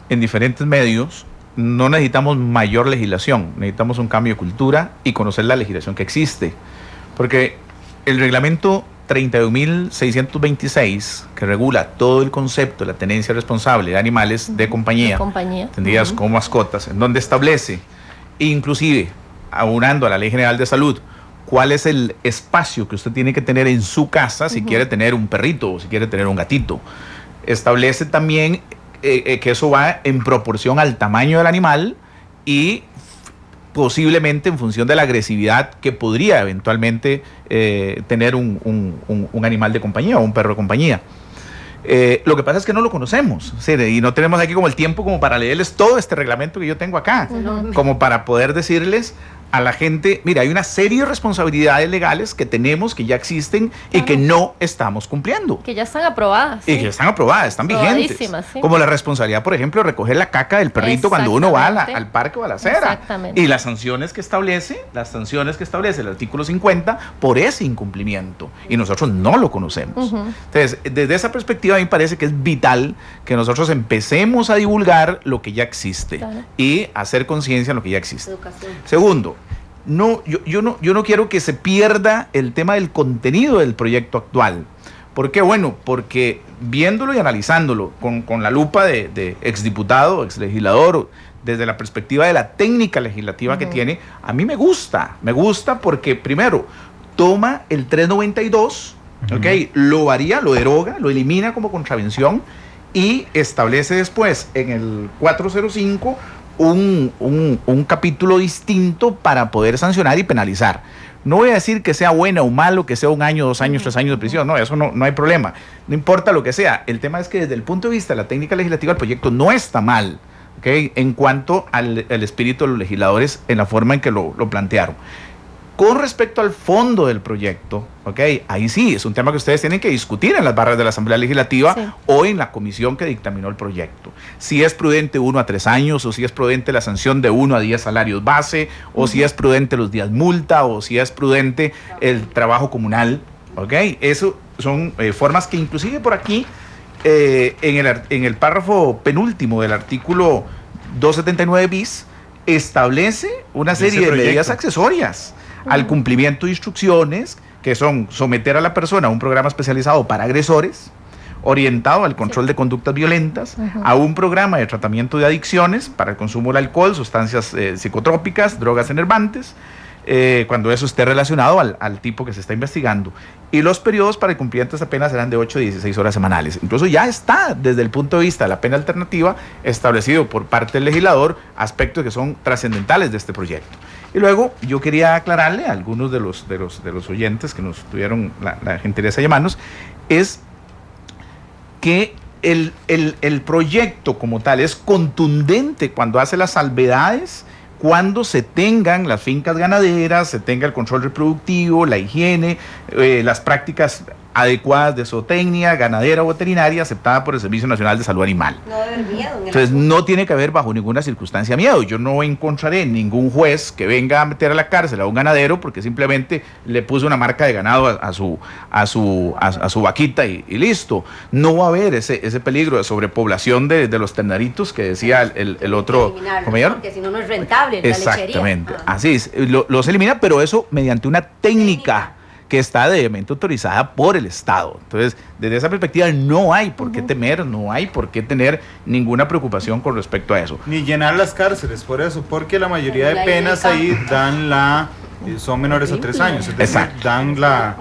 en diferentes medios, no necesitamos mayor legislación, necesitamos un cambio de cultura y conocer la legislación que existe. Porque el reglamento 31.626, que regula todo el concepto de la tenencia responsable de animales de compañía, entendidas como mascotas, en donde establece, inclusive aunando a la Ley General de Salud, cuál es el espacio que usted tiene que tener en su casa si quiere tener un perrito o si quiere tener un gatito. Establece también que eso va en proporción al tamaño del animal y posiblemente en función de la agresividad que podría eventualmente tener un animal de compañía o un perro de compañía. Lo que pasa es que no lo conocemos, ¿sí? Y no tenemos aquí como el tiempo como para leerles todo este reglamento que yo tengo acá, como para poder decirles a la gente, mira, hay una serie de responsabilidades legales que tenemos, que ya existen y que no estamos cumpliendo. Que ya están aprobadas. Y que están aprobadas, están vigentes. Sí. Como la responsabilidad, por ejemplo, de recoger la caca del perrito cuando uno va al parque o a la acera. Exactamente. Y las sanciones que establece el artículo 50 por ese incumplimiento. Y nosotros no lo conocemos. Entonces, desde esa perspectiva, a mí me parece que es vital que nosotros empecemos a divulgar lo que ya existe y hacer conciencia en lo que ya existe. Segundo, yo no quiero que se pierda el tema del contenido del proyecto actual. ¿Por qué? Bueno, porque viéndolo y analizándolo con la lupa de exdiputado, exlegislador, desde la perspectiva de la técnica legislativa que tiene, a mí me gusta porque primero toma el 392, lo varía, lo deroga, lo elimina como contravención y establece después en el 405 un capítulo distinto para poder sancionar y penalizar. No voy a decir que sea bueno o malo, que sea 1 año, 2 años, 3 años de prisión, no, eso no hay problema, no importa lo que sea. El tema es que desde el punto de vista de la técnica legislativa el proyecto no está mal, en cuanto al espíritu de los legisladores en la forma en que lo plantearon. Con respecto al fondo del proyecto, ahí sí, es un tema que ustedes tienen que discutir en las barras de la Asamblea Legislativa o en la comisión que dictaminó el proyecto. Si es prudente 1 a 3 años, o si es prudente la sanción de 1 a 10 salarios base, o si es prudente los días multa, o si es prudente el trabajo comunal. Eso son formas que inclusive por aquí, en el párrafo penúltimo del artículo 279 bis, establece una serie de medidas accesorias al cumplimiento de instrucciones, que son someter a la persona a un programa especializado para agresores, orientado al control de conductas violentas, a un programa de tratamiento de adicciones para el consumo del alcohol, sustancias psicotrópicas, drogas enervantes, cuando eso esté relacionado al tipo que se está investigando. Y los periodos para el cumplimiento de esta pena serán de 8 a 16 horas semanales. Incluso ya está, desde el punto de vista de la pena alternativa, establecido por parte del legislador aspectos que son trascendentales de este proyecto. Y luego yo quería aclararle a algunos de los oyentes que nos tuvieron la gentileza de llamarnos, es que el proyecto como tal es contundente cuando hace las salvedades, cuando se tengan las fincas ganaderas, se tenga el control reproductivo, la higiene, las prácticas adecuadas de zootecnia, ganadera o veterinaria aceptada por el Servicio Nacional de Salud Animal. No debe haber miedo. Entonces no tiene que haber bajo ninguna circunstancia miedo. Yo no encontraré ningún juez que venga a meter a la cárcel a un ganadero porque simplemente le puso una marca de ganado a su vaquita y listo. No va a haber ese peligro de sobrepoblación de los ternaritos que decía el otro comedor. Porque si no, no es rentable la lechería. Exactamente, así es. Los elimina, pero eso mediante una técnica que está debidamente autorizada por el Estado. Entonces, desde esa perspectiva no hay por qué temer, no hay por qué tener ninguna preocupación con respecto a eso. Ni llenar las cárceles, por eso, porque la mayoría de penas ahí dan son menores a 3 años, es decir, dan la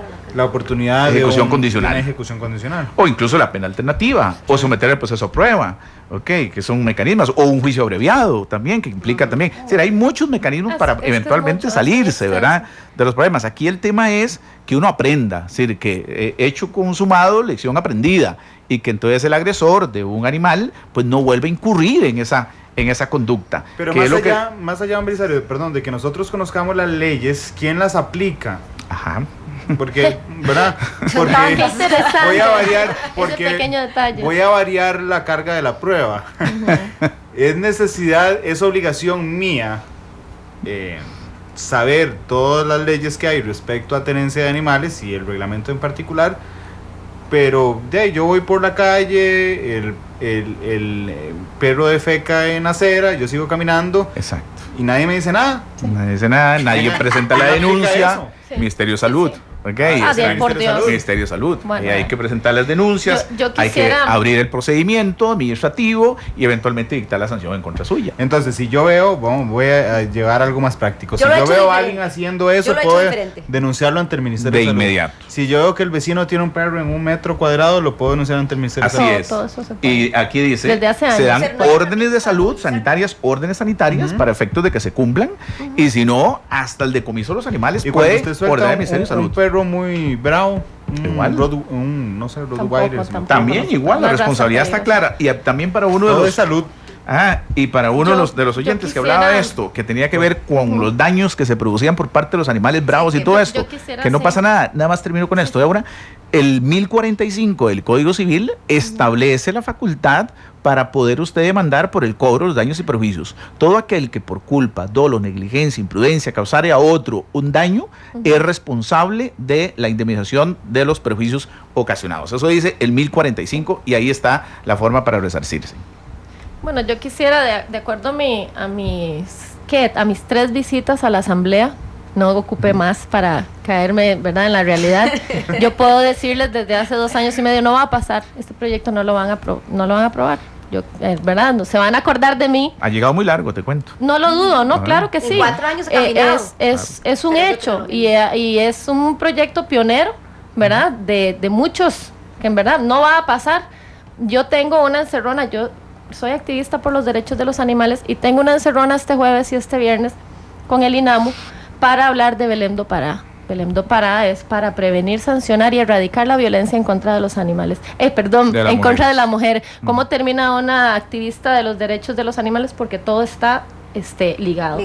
oportunidad de ejecución condicional. Una ejecución condicional. O incluso la pena alternativa, o someter el proceso a prueba, que son mecanismos, o un juicio abreviado también, que implica también. Es decir, hay muchos mecanismos para eventualmente salirse, ¿verdad?, de los problemas. Aquí el tema es que uno aprenda, es decir, que hecho consumado, lección aprendida, y que entonces el agresor de un animal pues no vuelva a incurrir en esa conducta. Pero más allá, hombre, perdón, de que nosotros conozcamos las leyes, ¿quién las aplica? Ajá. Porque, ¿verdad? Porque voy a variar, porque ese pequeño detalle. Voy a variar la carga de la prueba. Es obligación mía saber todas las leyes que hay respecto a tenencia de animales y el reglamento en particular, pero yo voy por la calle, el perro defeca en acera, yo sigo caminando. Exacto. Y nadie me dice nada. Nadie presenta la denuncia. Ministerio de Salud. Ministerio de Salud. Bueno, hay que presentar las denuncias, hay que abrir el procedimiento administrativo y eventualmente dictar la sanción en contra suya. Entonces, si yo veo, voy a llevar algo más práctico. Si yo veo a alguien haciendo eso, puedo denunciarlo ante el Ministerio de Salud. De inmediato. Si yo veo que el vecino tiene un perro en 1 metro cuadrado, lo puedo denunciar ante el Ministerio de Salud. Así es. Todo eso se puede. Y aquí dice, se dan órdenes de salud sanitarias, órdenes sanitarias para efectos de que se cumplan, y si no, hasta el decomiso de los animales puede ordenar el Ministerio de Salud. Un perro muy bravo, igual, no sé, Rottweiler. También igual, la responsabilidad está clara. Y también para uno de salud. Y para uno de los oyentes que hablaba de esto, que tenía que ver con los daños que se producían por parte de los animales bravos y todo esto, que no pasa nada. Nada más termino con esto. Ahora, el 1045 del Código Civil establece la facultad para poder usted demandar por el cobro de los daños y perjuicios. Todo aquel que por culpa, dolo, negligencia, imprudencia causare a otro un daño es responsable de la indemnización de los perjuicios ocasionados. Eso dice el 1045 y ahí está la forma para resarcirse. Bueno, yo quisiera, de acuerdo a mis 3 visitas a la asamblea, no ocupe más para caerme, ¿verdad?, en la realidad. Yo puedo decirles desde hace 2 años y medio, no va a pasar, este proyecto no lo van a aprobar. Yo, ¿verdad? No se van a acordar de mí. Ha llegado muy largo, te cuento. No lo dudo, no, claro que sí. En 4 años caminado. Es un hecho y es un proyecto pionero, ¿verdad? De muchos que en verdad no va a pasar. Yo tengo una encerrona, yo soy activista por los derechos de los animales y tengo una encerrona este jueves y este viernes con el INAMU para hablar de Belém do Pará. Belém do Pará es para prevenir, sancionar y erradicar la violencia en contra de los animales. Contra de la mujer. ¿Cómo termina una activista de los derechos de los animales? Porque todo está ligado.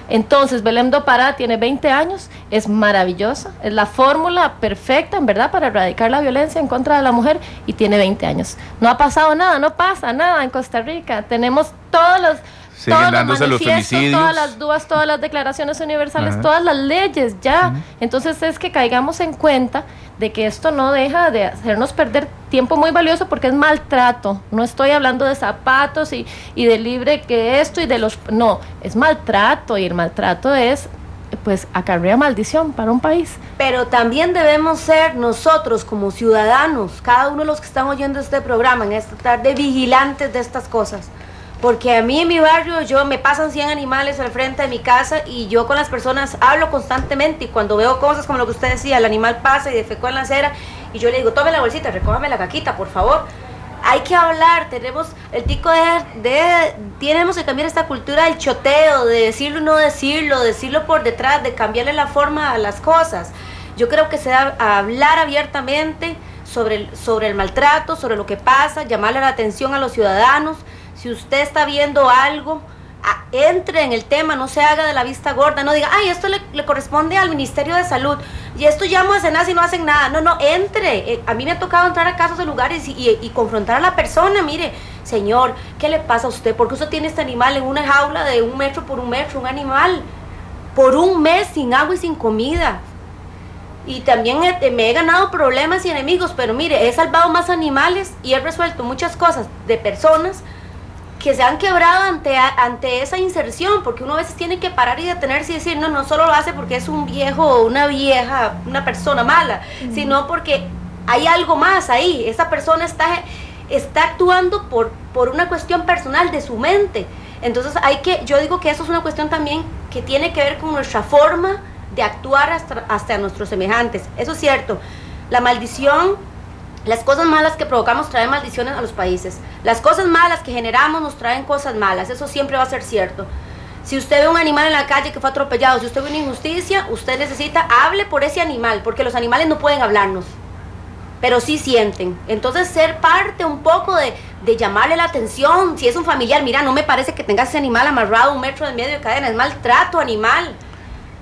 Entonces, Belém do Pará tiene 20 años, es maravillosa, es la fórmula perfecta, en verdad, para erradicar la violencia en contra de la mujer y tiene 20 años. No ha pasado nada, no pasa nada en Costa Rica. Tenemos todos los manifiestos, todas las DUAs, todas las declaraciones universales, todas las leyes ya. Entonces es que caigamos en cuenta de que esto no deja de hacernos perder tiempo muy valioso porque es maltrato. No estoy hablando de zapatos y de libre que esto y de los... No, es maltrato y el maltrato es, pues, acarrea maldición para un país. Pero también debemos ser nosotros como ciudadanos, cada uno de los que están oyendo este programa en esta tarde, vigilantes de estas cosas. Porque a mí en mi barrio me pasan 100 animales al frente de mi casa y yo con las personas hablo constantemente y cuando veo cosas como lo que usted decía, el animal pasa y defecó en la acera y yo le digo, tome la bolsita, recójame la caquita, por favor. Hay que hablar, tenemos el tico tenemos que cambiar esta cultura del choteo, de decirlo y no decirlo por detrás, de cambiarle la forma a las cosas. Yo creo que se da a hablar abiertamente sobre el maltrato, sobre lo que pasa, llamarle la atención a los ciudadanos. Si usted está viendo algo, entre en el tema, no se haga de la vista gorda, no diga, ay, esto le corresponde al Ministerio de Salud, y esto llamo a cenar si no hacen nada. No, entre. A mí me ha tocado entrar a casos de lugares y confrontar a la persona, mire, señor, ¿qué le pasa a usted? ¿Por qué usted tiene este animal en una jaula de 1 metro por 1 metro, un animal, por 1 mes sin agua y sin comida? Y también me he ganado problemas y enemigos, pero mire, he salvado más animales y he resuelto muchas cosas de personas que se han quebrado ante esa inserción, porque uno a veces tiene que parar y detenerse y decir, no solo lo hace porque es un viejo o una vieja, una persona mala, sino porque hay algo más ahí. Esa persona está actuando por una cuestión personal de su mente. Entonces yo digo que eso es una cuestión también que tiene que ver con nuestra forma de actuar hasta nuestros semejantes. Eso es cierto. La maldición, las cosas malas que provocamos traen maldiciones a los países. Las cosas malas que generamos nos traen cosas malas. Eso siempre va a ser cierto. Si usted ve un animal en la calle que fue atropellado, si usted ve una injusticia, usted necesita, hable por ese animal, porque los animales no pueden hablarnos, pero sí sienten. Entonces ser parte un poco de llamarle la atención. Si es un familiar, mira, no me parece que tengas ese animal amarrado 1 metro en medio de cadena, es maltrato animal.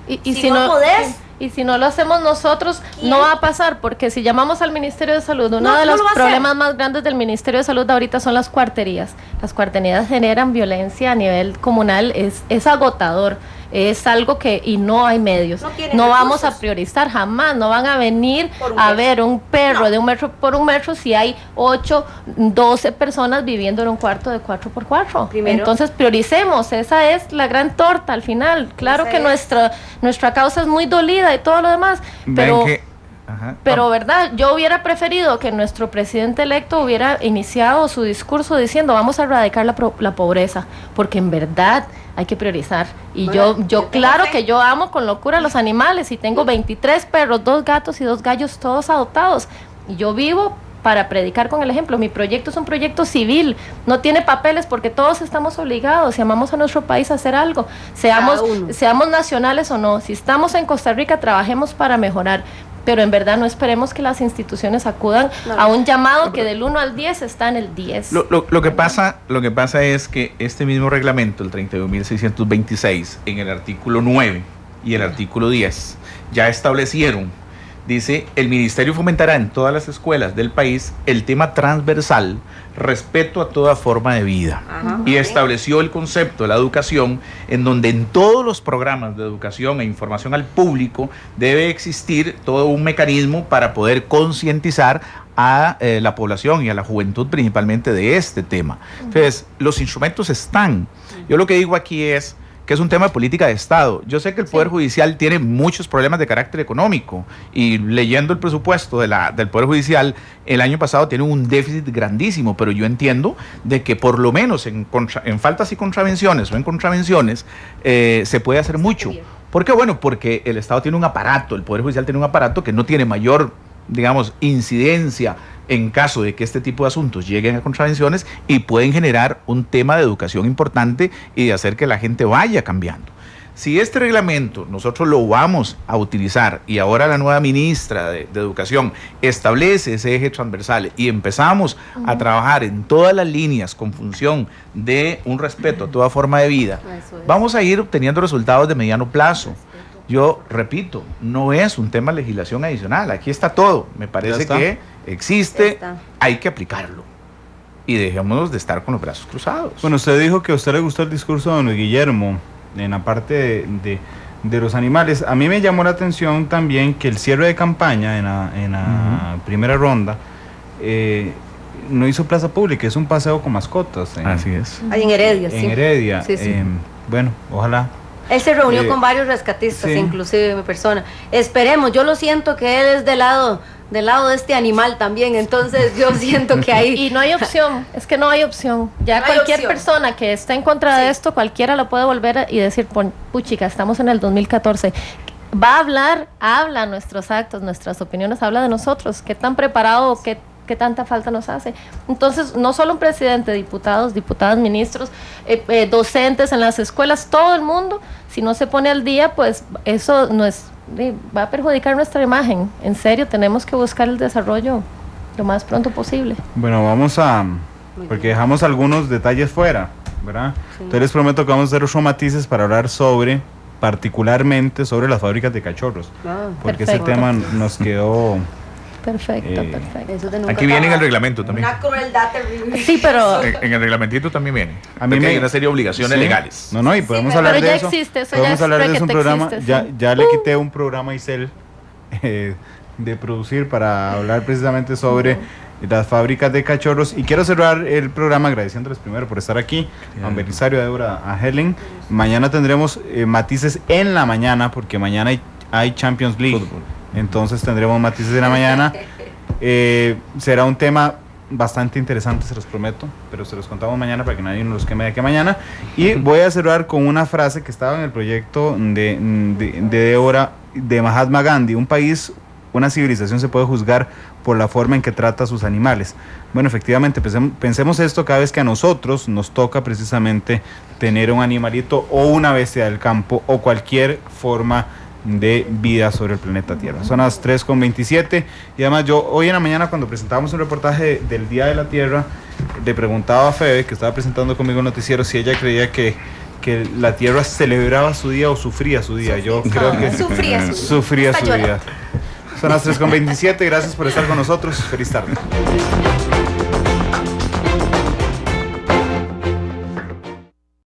Y si no podés... Y si no lo hacemos nosotros, no va a pasar, porque si llamamos al Ministerio de Salud, uno de los problemas más grandes del Ministerio de Salud ahorita son las cuarterías. Las cuarterías generan violencia a nivel comunal, es agotador, es algo y no hay medios. No vamos a priorizar jamás, no van a venir a ver un perro de 1 metro por 1 metro si hay 8, 12 personas viviendo en un cuarto de 4x4. Entonces prioricemos, esa es la gran torta al final. Claro que nuestra causa es muy dolida y todo lo demás, pero verdad, yo hubiera preferido que nuestro presidente electo hubiera iniciado su discurso diciendo vamos a erradicar la pobreza, porque en verdad hay que priorizar. Y bueno, yo claro que yo amo con locura a los animales y tengo 23 perros, 2 gatos y 2 gallos todos adoptados, y yo vivo para predicar con el ejemplo. Mi proyecto es un proyecto civil, no tiene papeles porque todos estamos obligados, si amamos a nuestro país, a hacer algo, seamos nacionales o no. Si estamos en Costa Rica, trabajemos para mejorar, pero en verdad no esperemos que las instituciones acudan a un llamado que del 1 al 10 está en el 10. Lo que pasa es que este mismo reglamento, el 32.626, en el artículo 9 y el artículo 10, ya establecieron. Dice, el ministerio fomentará en todas las escuelas del país el tema transversal, respeto a toda forma de vida. Y estableció el concepto de la educación, en donde en todos los programas de educación e información al público debe existir todo un mecanismo para poder concientizar a la población y a la juventud principalmente de este tema. Entonces, los instrumentos están. Yo lo que digo aquí es que es un tema de política de Estado. Yo sé que el Poder Judicial tiene muchos problemas de carácter económico y leyendo el presupuesto del Poder Judicial, el año pasado tiene un déficit grandísimo, pero yo entiendo de que por lo menos en faltas y contravenciones o en contravenciones se puede hacer mucho. ¿Por qué? Bueno, porque el Estado tiene un aparato, el Poder Judicial tiene un aparato que no tiene mayor, digamos, incidencia en caso de que este tipo de asuntos lleguen a contravenciones y pueden generar un tema de educación importante y de hacer que la gente vaya cambiando. Si este reglamento nosotros lo vamos a utilizar y ahora la nueva ministra de Educación establece ese eje transversal y empezamos a trabajar en todas las líneas con función de un respeto a toda forma de vida, vamos a ir obteniendo resultados de mediano plazo. Yo repito, no es un tema de legislación adicional, aquí está todo, me parece que existe, hay que aplicarlo y dejémonos de estar con los brazos cruzados. Bueno, usted dijo que a usted le gustó el discurso de don Luis Guillermo en la parte de los animales. A mí me llamó la atención también que el cierre de campaña en la primera ronda no hizo plaza pública, es un paseo con mascotas. Así es. Ahí en Heredia, en Heredia. Sí, sí. Bueno, ojalá. Él se reunió con varios rescatistas, inclusive mi persona. Esperemos, yo lo siento que él es del lado de este animal también, entonces yo siento que hay... Y no hay opción, es que no hay opción. Ya no hay cualquier opción. persona que esté en contra de esto, cualquiera lo puede volver y decir, puchica, estamos en el 2014. Va a hablar, habla nuestros actos, nuestras opiniones, habla de nosotros, qué tan preparado, qué tanta falta nos hace. Entonces, no solo un presidente, diputados, diputadas, ministros, docentes en las escuelas, todo el mundo, si no se pone al día, pues eso no es, va a perjudicar nuestra imagen. En serio, tenemos que buscar el desarrollo lo más pronto posible. Bueno, porque dejamos algunos detalles fuera, ¿verdad? Sí. Entonces les prometo que vamos a hacer otros matices para hablar particularmente sobre las fábricas de cachorros, porque ese tema nos quedó... Perfecto. Eso de aquí viene en el reglamento también. Una crueldad terrible. Sí, pero... En el reglamentito también viene. A mí hay una serie de obligaciones legales. No, y podemos hablar de eso. Existe, eso podemos ya hablar de eso un programa. Existe, ya le quité un programa a Isel de producir para hablar precisamente sobre las fábricas de cachorros. Y quiero cerrar el programa agradeciéndoles primero por estar aquí. A Belisario, a Débora, a Helen. Mañana tendremos matices en la mañana, porque mañana hay Champions League. Fútbol. Entonces tendremos matices de la mañana. Será un tema bastante interesante, se los prometo, pero se los contamos mañana para que nadie nos los queme de aquí a mañana. Y voy a cerrar con una frase que estaba en el proyecto de Débora, de Mahatma Gandhi: un país, una civilización se puede juzgar por la forma en que trata a sus animales. Bueno, efectivamente, pensemos esto cada vez que a nosotros nos toca precisamente tener un animalito o una bestia del campo o cualquier forma de vida sobre el planeta Tierra. Son las 3:27 y además yo hoy en la mañana, cuando presentábamos un reportaje del Día de la Tierra, le preguntaba a Febe, que estaba presentando conmigo el noticiero, si ella creía que la Tierra celebraba su día o sufría su día. Yo creo que sufría su día. Son las 3:27, gracias por estar con nosotros, feliz tarde.